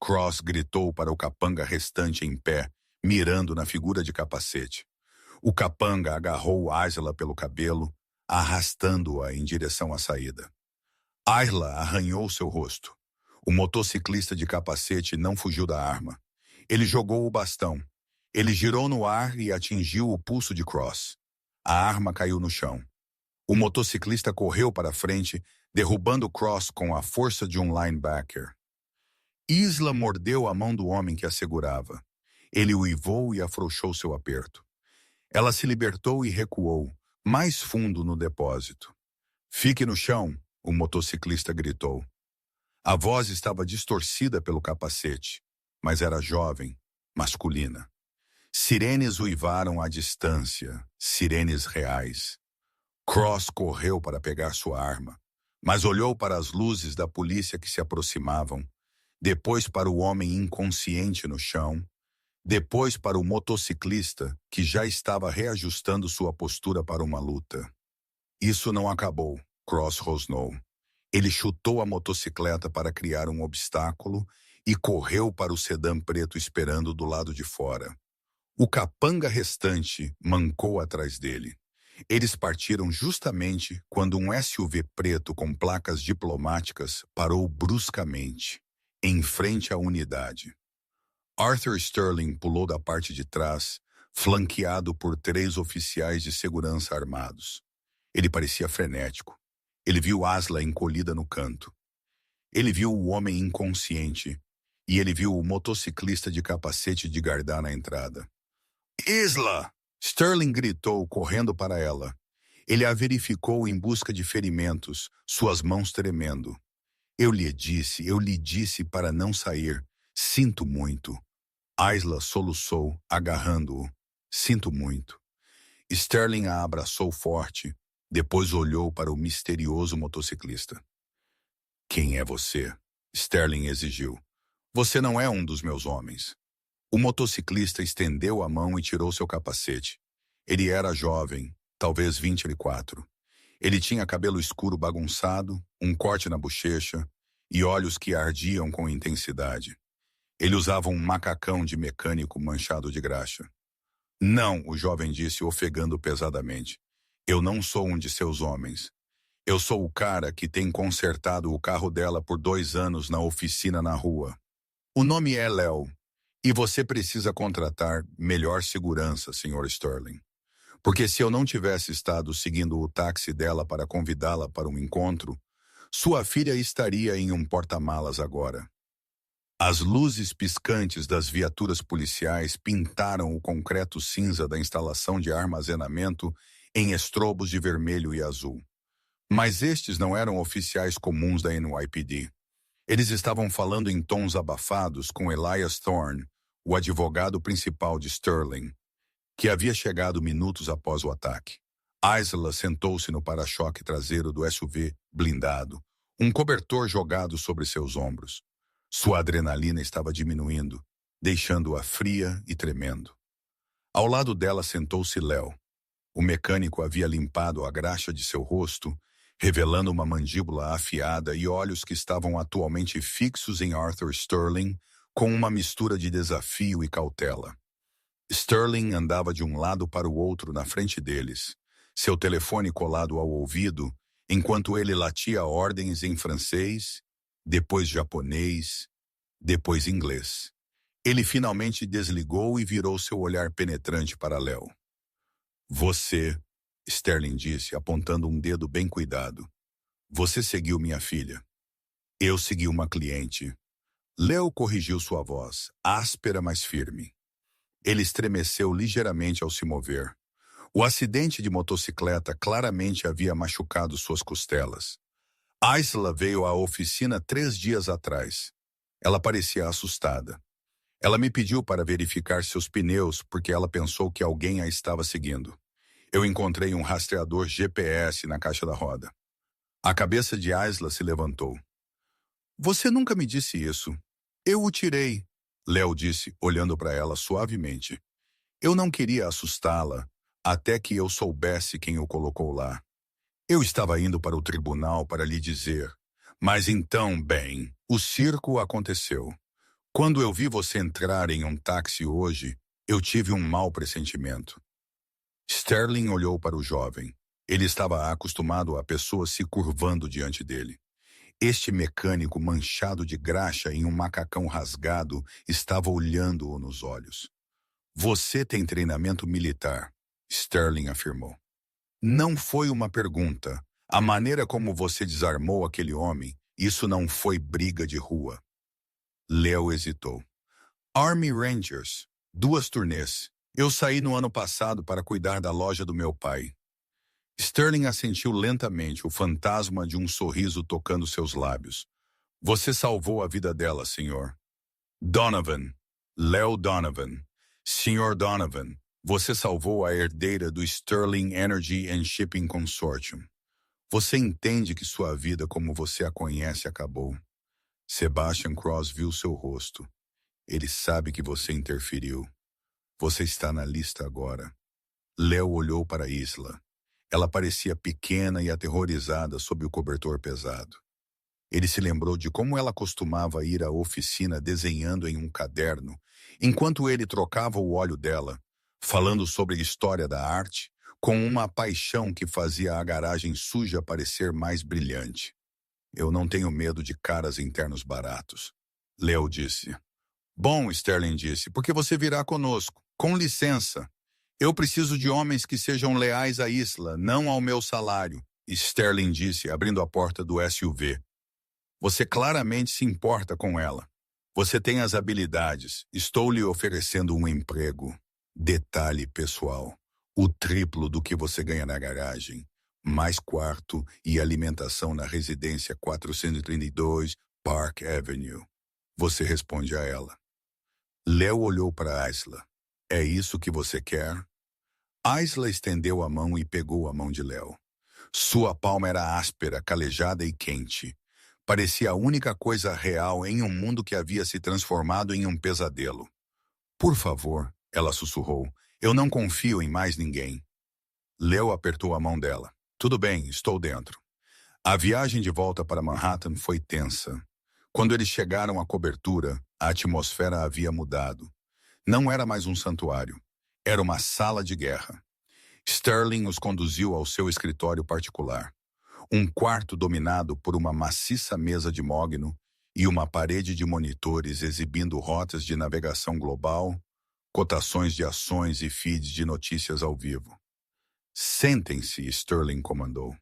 Cross gritou para o capanga restante em pé, mirando na figura de capacete. O capanga agarrou Isla pelo cabelo, arrastando-a em direção à saída. Isla arranhou seu rosto. O motociclista de capacete não fugiu da arma. Ele jogou o bastão. Ele girou no ar e atingiu o pulso de Cross. A arma caiu no chão. O motociclista correu para frente, derrubando Cross com a força de um linebacker. Isla mordeu a mão do homem que a segurava. Ele uivou e afrouxou seu aperto. Ela se libertou e recuou, mais fundo no depósito. Fique no chão, o motociclista gritou. A voz estava distorcida pelo capacete, mas era jovem, masculina. Sirenes uivaram à distância, sirenes reais. Cross correu para pegar sua arma, mas olhou para as luzes da polícia que se aproximavam, depois para o homem inconsciente no chão, depois para o motociclista que já estava reajustando sua postura para uma luta. Isso não acabou, Cross rosnou. Ele chutou a motocicleta para criar um obstáculo e correu para o sedã preto esperando do lado de fora. O capanga restante mancou atrás dele. Eles partiram justamente quando um SUV preto com placas diplomáticas parou bruscamente, em frente à unidade. Arthur Sterling pulou da parte de trás, flanqueado por 3 oficiais de segurança armados. Ele parecia frenético. Ele viu Isla encolhida no canto. Ele viu o homem inconsciente. E ele viu o motociclista de capacete de gardar na entrada. Isla! Sterling gritou, correndo para ela. Ele a verificou em busca de ferimentos, suas mãos tremendo. Eu lhe disse para não sair. Sinto muito. Isla soluçou, agarrando-o. Sinto muito. Sterling a abraçou forte, depois olhou para o misterioso motociclista. Quem é você? Sterling exigiu. Você não é um dos meus homens. O motociclista estendeu a mão e tirou seu capacete. Ele era jovem, talvez 24. Ele tinha cabelo escuro bagunçado, um corte na bochecha e olhos que ardiam com intensidade. Ele usava um macacão de mecânico manchado de graxa. Não, o jovem disse, ofegando pesadamente. Eu não sou um de seus homens. Eu sou o cara que tem consertado o carro dela por 2 anos na oficina na rua. O nome é Léo. E você precisa contratar melhor segurança, Sr. Sterling. Porque se eu não tivesse estado seguindo o táxi dela para convidá-la para um encontro, sua filha estaria em um porta-malas agora. As luzes piscantes das viaturas policiais pintaram o concreto cinza da instalação de armazenamento em estrobos de vermelho e azul. Mas estes não eram oficiais comuns da NYPD. Eles estavam falando em tons abafados com Elias Thorne, o advogado principal de Sterling, que havia chegado minutos após o ataque. Isla sentou-se no para-choque traseiro do SUV blindado, um cobertor jogado sobre seus ombros. Sua adrenalina estava diminuindo, deixando-a fria e tremendo. Ao lado dela sentou-se Léo. O mecânico havia limpado a graxa de seu rosto, revelando uma mandíbula afiada e olhos que estavam atualmente fixos em Arthur Sterling, com uma mistura de desafio e cautela. Sterling andava de um lado para o outro na frente deles, seu telefone colado ao ouvido, enquanto ele latia ordens em francês, depois japonês, depois inglês. Ele finalmente desligou e virou seu olhar penetrante para Léo. Você, Sterling disse, apontando um dedo bem cuidado. Você seguiu minha filha. Eu segui uma cliente. Léo corrigiu sua voz, áspera, mas firme. Ele estremeceu ligeiramente ao se mover. O acidente de motocicleta claramente havia machucado suas costelas. Isla veio à oficina 3 dias atrás. Ela parecia assustada. Ela me pediu para verificar seus pneus porque ela pensou que alguém a estava seguindo. Eu encontrei um rastreador GPS na caixa da roda. A cabeça de Isla se levantou. Você nunca me disse isso. Eu o tirei, Léo disse, olhando para ela suavemente. Eu não queria assustá-la, até que eu soubesse quem o colocou lá. Eu estava indo para o tribunal para lhe dizer. Mas então, bem, o circo aconteceu. Quando eu vi você entrar em um táxi hoje, eu tive um mau pressentimento. Sterling olhou para o jovem. Ele estava acostumado a pessoas se curvando diante dele. Este mecânico manchado de graxa em um macacão rasgado estava olhando-o nos olhos. Você tem treinamento militar, Sterling afirmou. Não foi uma pergunta. A maneira como você desarmou aquele homem, isso não foi briga de rua. Léo hesitou. Army Rangers, 2 turnês. Eu saí no ano passado para cuidar da loja do meu pai. Sterling assentiu lentamente, o fantasma de um sorriso tocando seus lábios. Você salvou a vida dela, senhor. Donovan. Léo Donovan. Sr. Donovan, você salvou a herdeira do Sterling Energy and Shipping Consortium. Você entende que sua vida como você a conhece acabou. Sebastian Cross viu seu rosto. Ele sabe que você interferiu. Você está na lista agora. Léo olhou para Isla. Ela parecia pequena e aterrorizada sob o cobertor pesado. Ele se lembrou de como ela costumava ir à oficina desenhando em um caderno, enquanto ele trocava o óleo dela, falando sobre a história da arte, com uma paixão que fazia a garagem suja parecer mais brilhante. Eu não tenho medo de caras internos baratos. Léo disse. Bom, Sterling disse, porque você virá conosco. Com licença. Eu preciso de homens que sejam leais à Isla, não ao meu salário, Sterling disse, abrindo a porta do SUV. Você claramente se importa com ela. Você tem as habilidades. Estou lhe oferecendo um emprego. Detalhe pessoal. O triplo do que você ganha na garagem. Mais quarto e alimentação na residência 432 Park Avenue. Você responde a ela. Léo olhou para Isla. É isso que você quer? Isla estendeu a mão e pegou a mão de Léo. Sua palma era áspera, calejada e quente. Parecia a única coisa real em um mundo que havia se transformado em um pesadelo. Por favor, ela sussurrou. Eu não confio em mais ninguém. Léo apertou a mão dela. Tudo bem, estou dentro. A viagem de volta para Manhattan foi tensa. Quando eles chegaram à cobertura, a atmosfera havia mudado. Não era mais um santuário. Era uma sala de guerra. Sterling os conduziu ao seu escritório particular. Um quarto dominado por uma maciça mesa de mogno e uma parede de monitores exibindo rotas de navegação global, cotações de ações e feeds de notícias ao vivo. Sentem-se, Sterling comandou.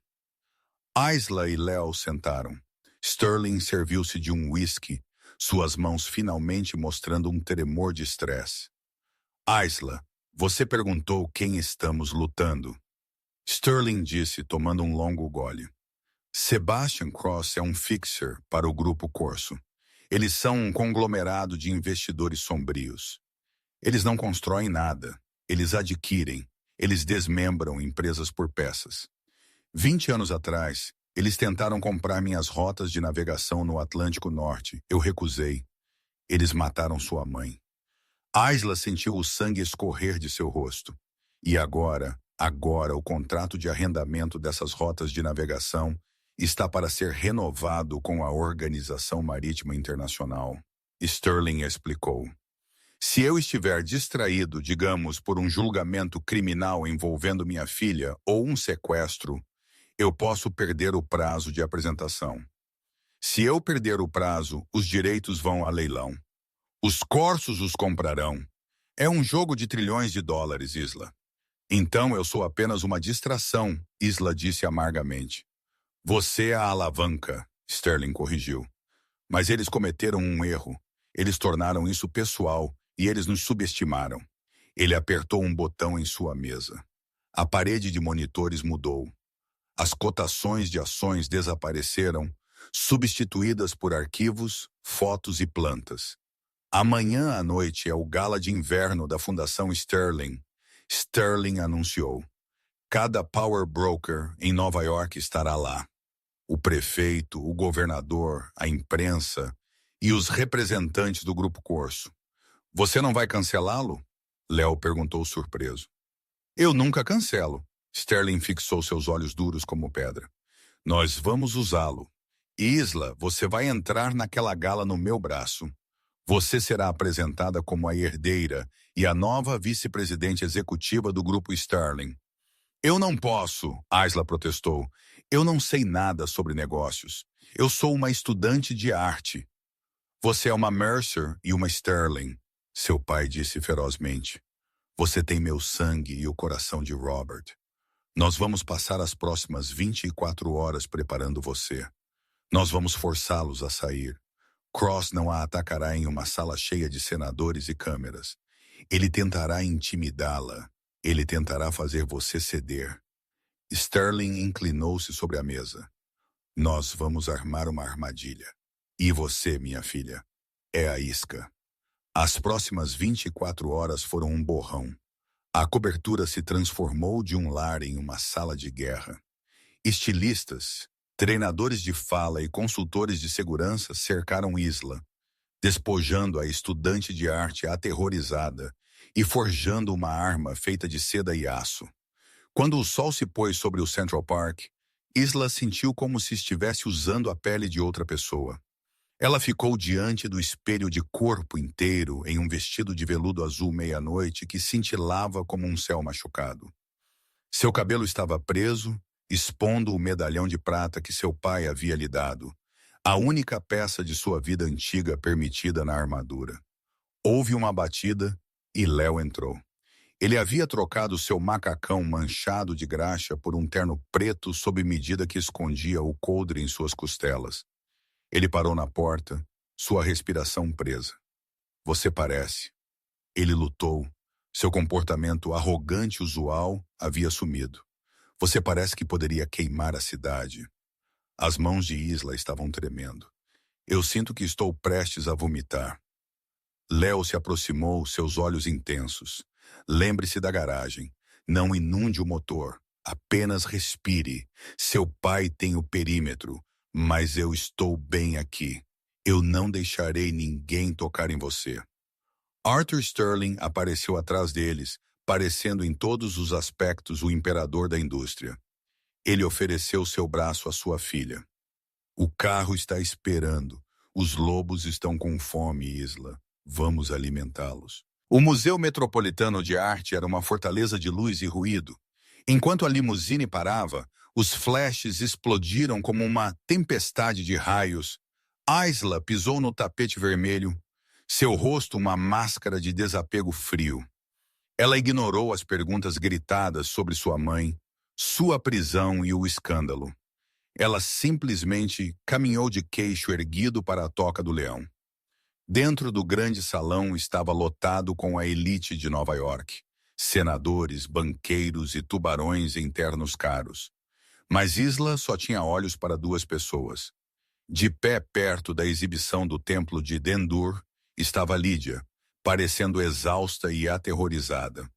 Isla e Léo sentaram. Sterling serviu-se de um whisky, suas mãos finalmente mostrando um tremor de estresse. Isla, você perguntou quem estamos lutando. Sterling disse, tomando um longo gole. Sebastian Cross é um fixer para o Grupo Corso. Eles são um conglomerado de investidores sombrios. Eles não constroem nada. Eles adquirem. Eles desmembram empresas por peças. 20 anos atrás, eles tentaram comprar minhas rotas de navegação no Atlântico Norte. Eu recusei. Eles mataram sua mãe. Isla sentiu o sangue escorrer de seu rosto. E agora o contrato de arrendamento dessas rotas de navegação está para ser renovado com a Organização Marítima Internacional. Sterling explicou. Se eu estiver distraído, digamos, por um julgamento criminal envolvendo minha filha ou um sequestro, eu posso perder o prazo de apresentação. Se eu perder o prazo, os direitos vão a leilão. Os corsos os comprarão. É um jogo de trilhões de dólares, Isla. Então eu sou apenas uma distração, Isla disse amargamente. Você é a alavanca, Sterling corrigiu. Mas eles cometeram um erro. Eles tornaram isso pessoal e eles nos subestimaram. Ele apertou um botão em sua mesa. A parede de monitores mudou. As cotações de ações desapareceram, substituídas por arquivos, fotos e plantas. Amanhã à noite é o gala de inverno da Fundação Sterling. Sterling anunciou. Cada power broker em Nova York estará lá. O prefeito, o governador, a imprensa e os representantes do Grupo Corso. Você não vai cancelá-lo? Léo perguntou surpreso. Eu nunca cancelo. Sterling fixou seus olhos duros como pedra. Nós vamos usá-lo. Isla, você vai entrar naquela gala no meu braço. Você será apresentada como a herdeira e a nova vice-presidente executiva do Grupo Sterling. Eu não posso, Isla protestou. Eu não sei nada sobre negócios. Eu sou uma estudante de arte. Você é uma Mercer e uma Sterling, seu pai disse ferozmente. Você tem meu sangue e o coração de Robert. Nós vamos passar as próximas 24 horas preparando você. Nós vamos forçá-los a sair. Cross não a atacará em uma sala cheia de senadores e câmeras. Ele tentará intimidá-la. Ele tentará fazer você ceder. Sterling inclinou-se sobre a mesa. Nós vamos armar uma armadilha. E você, minha filha, é a isca. As próximas 24 horas foram um borrão. A cobertura se transformou de um lar em uma sala de guerra. Estilistas, treinadores de fala e consultores de segurança cercaram Isla, despojando a estudante de arte aterrorizada e forjando uma arma feita de seda e aço. Quando o sol se pôs sobre o Central Park, Isla sentiu como se estivesse usando a pele de outra pessoa. Ela ficou diante do espelho de corpo inteiro em um vestido de veludo azul meia-noite que cintilava como um céu machucado. Seu cabelo estava preso, expondo o medalhão de prata que seu pai havia lhe dado, a única peça de sua vida antiga permitida na armadura. Houve uma batida e Léo entrou. Ele havia trocado seu macacão manchado de graxa por um terno preto sob medida que escondia o coldre em suas costelas. Ele parou na porta, sua respiração presa. Você parece. Ele lutou. Seu comportamento arrogante usual havia sumido. Você parece que poderia queimar a cidade. As mãos de Isla estavam tremendo. Eu sinto que estou prestes a vomitar. Léo se aproximou, seus olhos intensos. Lembre-se da garagem. Não inunde o motor. Apenas respire. Seu pai tem o perímetro, mas eu estou bem aqui. Eu não deixarei ninguém tocar em você. Arthur Sterling apareceu atrás deles, parecendo em todos os aspectos o imperador da indústria. Ele ofereceu seu braço à sua filha. O carro está esperando. Os lobos estão com fome, Isla. Vamos alimentá-los. O Museu Metropolitano de Arte era uma fortaleza de luz e ruído. Enquanto a limusine parava, os flashes explodiram como uma tempestade de raios. Isla pisou no tapete vermelho, seu rosto uma máscara de desapego frio. Ela ignorou as perguntas gritadas sobre sua mãe, sua prisão e o escândalo. Ela simplesmente caminhou de queixo erguido para a Toca do Leão. Dentro do grande salão estava lotado com a elite de Nova York. Senadores, banqueiros e tubarões em ternos caros. Mas Isla só tinha olhos para duas pessoas. De pé perto da exibição do templo de Dendur, estava Lídia, parecendo exausta e aterrorizada.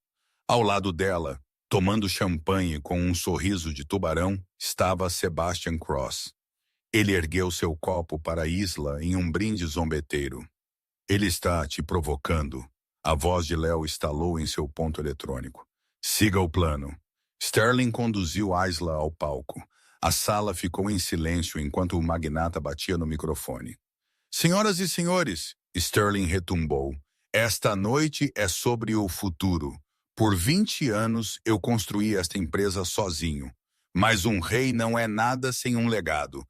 Ao lado dela, tomando champanhe com um sorriso de tubarão, estava Sebastian Cross. Ele ergueu seu copo para Isla em um brinde zombeteiro. Ele está te provocando. A voz de Léo estalou em seu ponto eletrônico. Siga o plano. Sterling conduziu Isla ao palco. A sala ficou em silêncio enquanto o magnata batia no microfone. Senhoras e senhores, Sterling retumbou. Esta noite é sobre o futuro. Por 20 anos eu construí esta empresa sozinho. Mas um rei não é nada sem um legado.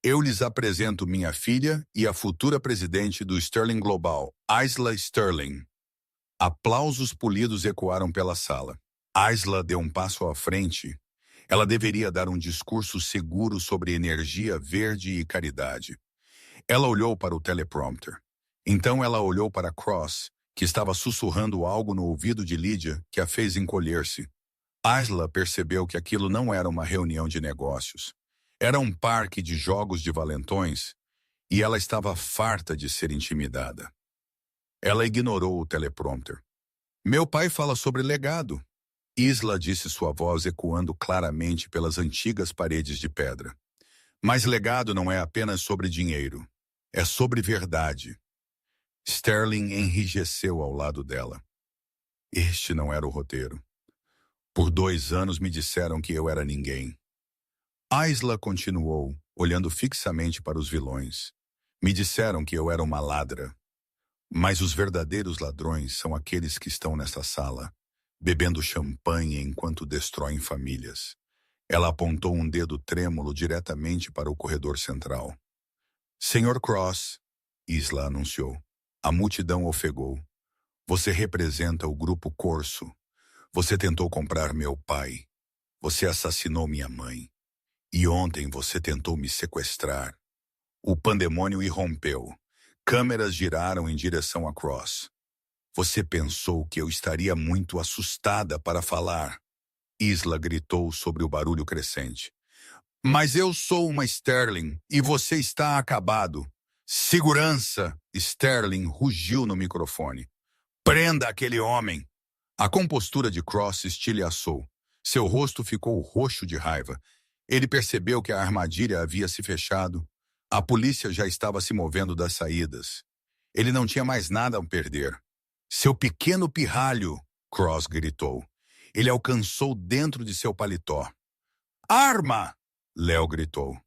Eu lhes apresento minha filha e a futura presidente do Sterling Global, Isla Sterling. Aplausos polidos ecoaram pela sala. Isla deu um passo à frente. Ela deveria dar um discurso seguro sobre energia verde e caridade. Ela olhou para o teleprompter. Então ela olhou para Cross, que estava sussurrando algo no ouvido de Lídia, que a fez encolher-se. Isla percebeu que aquilo não era uma reunião de negócios. Era um parque de jogos de valentões, e ela estava farta de ser intimidada. Ela ignorou o teleprompter. Meu pai fala sobre legado. Isla disse, sua voz ecoando claramente pelas antigas paredes de pedra. Mas legado não é apenas sobre dinheiro. É sobre verdade. Sterling enrijeceu ao lado dela. Este não era o roteiro. Por 2 anos me disseram que eu era ninguém. Isla continuou, olhando fixamente para os vilões. Me disseram que eu era uma ladra. Mas os verdadeiros ladrões são aqueles que estão nesta sala, bebendo champanhe enquanto destroem famílias. Ela apontou um dedo trêmulo diretamente para o corredor central. Senhor Cross, Isla anunciou. A multidão ofegou. Você representa o grupo Corso. Você tentou comprar meu pai. Você assassinou minha mãe. E ontem você tentou me sequestrar. O pandemônio irrompeu. Câmeras giraram em direção a Cross. Você pensou que eu estaria muito assustada para falar. Isla gritou sobre o barulho crescente. Mas eu sou uma Sterling e você está acabado. Segurança! Sterling rugiu no microfone. Prenda aquele homem! A compostura de Cross estilhaçou. Seu rosto ficou roxo de raiva. Ele percebeu que a armadilha havia se fechado. A polícia já estava se movendo das saídas. Ele não tinha mais nada a perder. Seu pequeno pirralho! Cross gritou. Ele alcançou dentro de seu paletó. Arma! Léo gritou.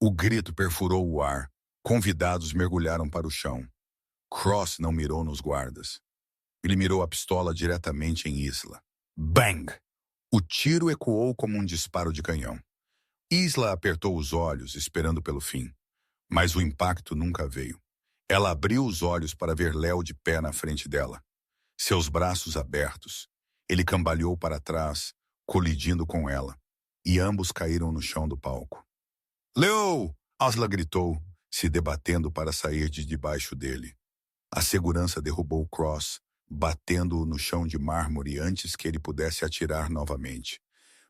O grito perfurou o ar. Convidados mergulharam para o chão. Cross não mirou nos guardas. Ele mirou a pistola diretamente em Isla. Bang! O tiro ecoou como um disparo de canhão. Isla apertou os olhos, esperando pelo fim. Mas o impacto nunca veio. Ela abriu os olhos para ver Léo de pé na frente dela. Seus braços abertos. Ele cambaleou para trás, colidindo com ela. E ambos caíram no chão do palco. Léo! Isla gritou, se debatendo para sair de debaixo dele. A segurança derrubou Cross, batendo-o no chão de mármore antes que ele pudesse atirar novamente.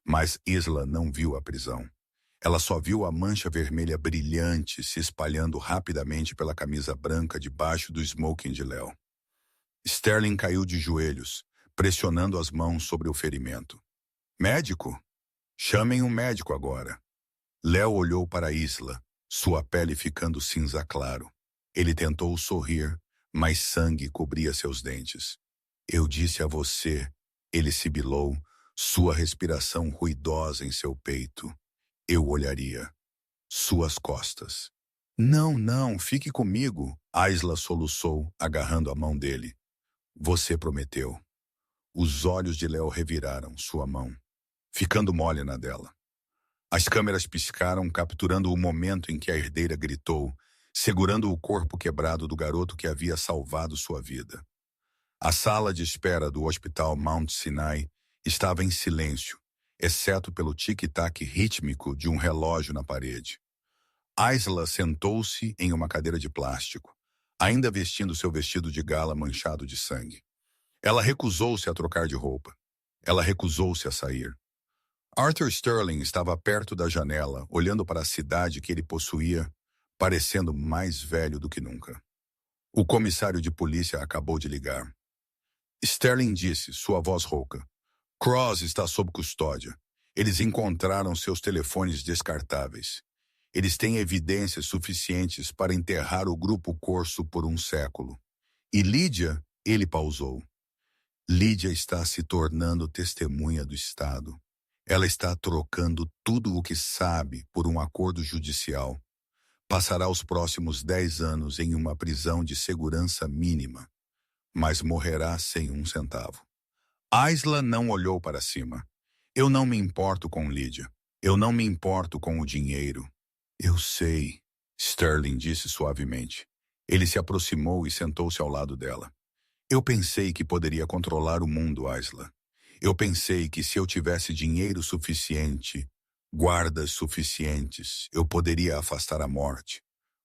Mas Isla não viu a prisão. Ela só viu a mancha vermelha brilhante se espalhando rapidamente pela camisa branca debaixo do smoking de Léo. Sterling caiu de joelhos, pressionando as mãos sobre o ferimento. Médico? Chamem um médico agora. Léo olhou para Isla, sua pele ficando cinza claro. Ele tentou sorrir, mas sangue cobria seus dentes. Eu disse a você, ele sibilou, sua respiração ruidosa em seu peito. Eu olharia. Suas costas. Não, não, fique comigo, Isla soluçou, agarrando a mão dele. Você prometeu. Os olhos de Léo reviraram sua mão, ficando mole na dela. As câmeras piscaram, capturando o momento em que a herdeira gritou, segurando o corpo quebrado do garoto que havia salvado sua vida. A sala de espera do Hospital Mount Sinai estava em silêncio, exceto pelo tic-tac rítmico de um relógio na parede. Isla sentou-se em uma cadeira de plástico, ainda vestindo seu vestido de gala manchado de sangue. Ela recusou-se a trocar de roupa. Ela recusou-se a sair. Arthur Sterling estava perto da janela, olhando para a cidade que ele possuía, parecendo mais velho do que nunca. O comissário de polícia acabou de ligar. Sterling disse, sua voz rouca. Cross está sob custódia. Eles encontraram seus telefones descartáveis. Eles têm evidências suficientes para enterrar o grupo Corso por um século. E Lídia, ele pausou. Lídia está se tornando testemunha do Estado. Ela está trocando tudo o que sabe por um acordo judicial. Passará os próximos 10 anos em uma prisão de segurança mínima, mas morrerá sem um centavo. Isla não olhou para cima. Eu não me importo com Lídia. Eu não me importo com o dinheiro. Eu sei, Sterling disse suavemente. Ele se aproximou e sentou-se ao lado dela. Eu pensei que poderia controlar o mundo, Isla. Eu pensei que se eu tivesse dinheiro suficiente, guardas suficientes, eu poderia afastar a morte.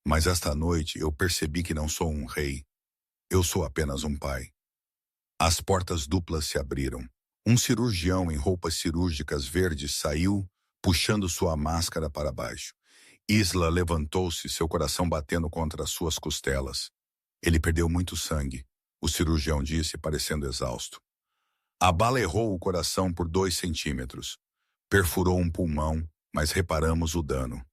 Mas esta noite eu percebi que não sou um rei. Eu sou apenas um pai. As portas duplas se abriram. Um cirurgião em roupas cirúrgicas verdes saiu, puxando sua máscara para baixo. Isla levantou-se, seu coração batendo contra suas costelas. Ele perdeu muito sangue, o cirurgião disse, parecendo exausto. A bala errou o coração por 2 centímetros. Perfurou um pulmão, mas reparamos o dano.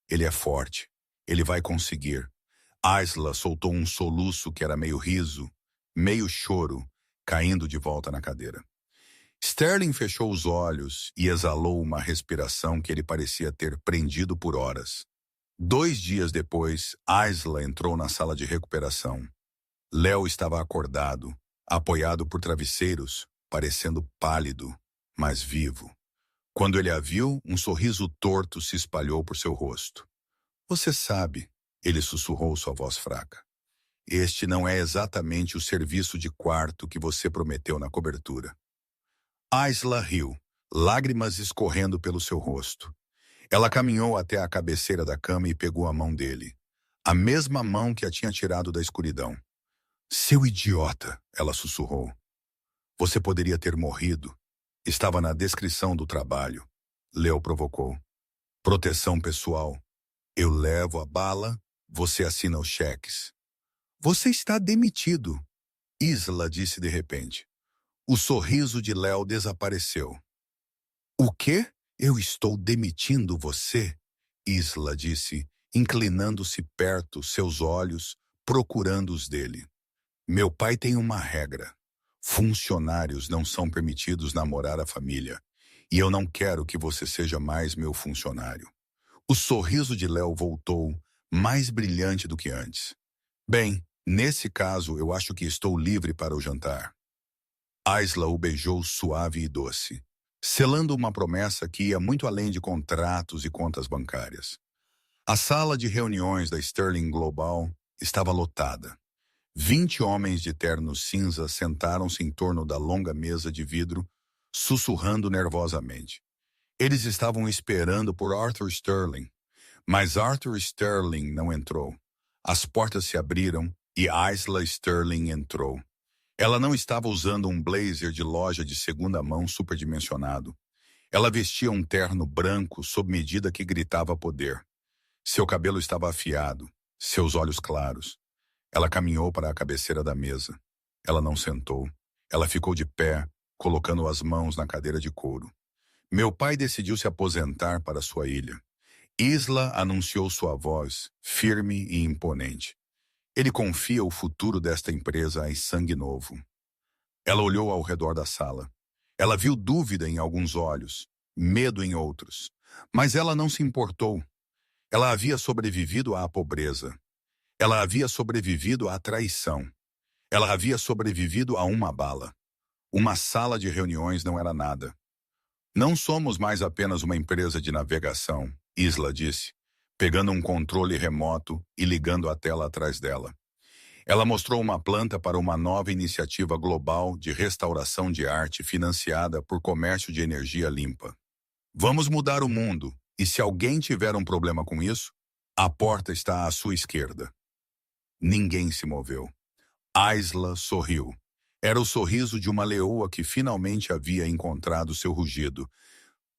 Ele é forte. Ele vai conseguir. Isla soltou um soluço que era meio riso, meio choro, caindo de volta na cadeira. Sterling fechou os olhos e exalou uma respiração que ele parecia ter prendido por horas. 2 dias depois, Isla entrou na sala de recuperação. Léo estava acordado, apoiado por travesseiros, parecendo pálido, mas vivo. Quando ele a viu, um sorriso torto se espalhou por seu rosto. Você sabe, ele sussurrou sua voz fraca. Este não é exatamente o serviço de quarto que você prometeu na cobertura. Isla riu, lágrimas escorrendo pelo seu rosto. Ela caminhou até a cabeceira da cama e pegou a mão dele. A mesma mão que a tinha tirado da escuridão. Seu idiota, ela sussurrou. Você poderia ter morrido. Estava na descrição do trabalho. Léo provocou. Proteção pessoal. Eu levo a bala, você assina os cheques. Você está demitido, Isla disse de repente. O sorriso de Léo desapareceu. O quê? Eu estou demitindo você? Isla disse, inclinando-se perto, seus olhos, procurando os dele. Meu pai tem uma regra. Funcionários não são permitidos namorar a família. E eu não quero que você seja mais meu funcionário. O sorriso de Léo voltou, mais brilhante do que antes. Bem, nesse caso, eu acho que estou livre para o jantar. Isla o beijou suave e doce, selando uma promessa que ia muito além de contratos e contas bancárias. A sala de reuniões da Sterling Global estava lotada. 20 homens de terno cinza sentaram-se em torno da longa mesa de vidro, sussurrando nervosamente. Eles estavam esperando por Arthur Sterling, mas Arthur Sterling não entrou. As portas se abriram e Isla Sterling entrou. Ela não estava usando um blazer de loja de segunda mão superdimensionado. Ela vestia um terno branco sob medida que gritava poder. Seu cabelo estava afiado, seus olhos claros. Ela caminhou para a cabeceira da mesa. Ela não sentou. Ela ficou de pé, colocando as mãos na cadeira de couro. Meu pai decidiu se aposentar para sua ilha. Isla anunciou sua voz, firme e imponente. Ele confia o futuro desta empresa a sangue novo. Ela olhou ao redor da sala. Ela viu dúvida em alguns olhos, medo em outros. Mas ela não se importou. Ela havia sobrevivido à pobreza. Ela havia sobrevivido à traição. Ela havia sobrevivido a uma bala. Uma sala de reuniões não era nada. Não somos mais apenas uma empresa de navegação, Isla disse, pegando um controle remoto e ligando a tela atrás dela. Ela mostrou uma planta para uma nova iniciativa global de restauração de arte financiada por comércio de energia limpa. Vamos mudar o mundo, e se alguém tiver um problema com isso, a porta está à sua esquerda. Ninguém se moveu. Isla sorriu. Era o sorriso de uma leoa que finalmente havia encontrado seu rugido.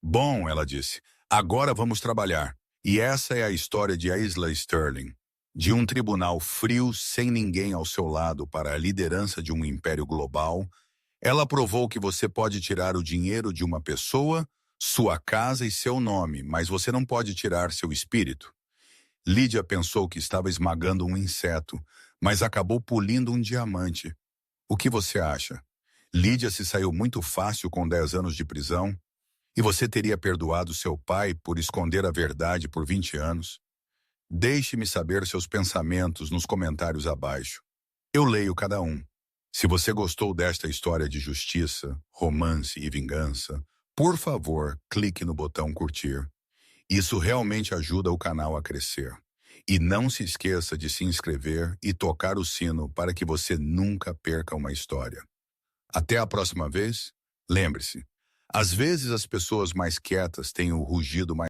Bom, ela disse, agora vamos trabalhar. E essa é a história de Isla Sterling. De um tribunal frio sem ninguém ao seu lado para a liderança de um império global, ela provou que você pode tirar o dinheiro de uma pessoa, sua casa e seu nome, mas você não pode tirar seu espírito. Lídia pensou que estava esmagando um inseto, mas acabou pulindo um diamante. O que você acha? Lídia se saiu muito fácil com 10 anos de prisão? E você teria perdoado seu pai por esconder a verdade por 20 anos? Deixe-me saber seus pensamentos nos comentários abaixo. Eu leio cada um. Se você gostou desta história de justiça, romance e vingança, por favor, clique no botão curtir. Isso realmente ajuda o canal a crescer. E não se esqueça de se inscrever e tocar o sino para que você nunca perca uma história. Até a próxima vez, lembre-se, às vezes as pessoas mais quietas têm o rugido mais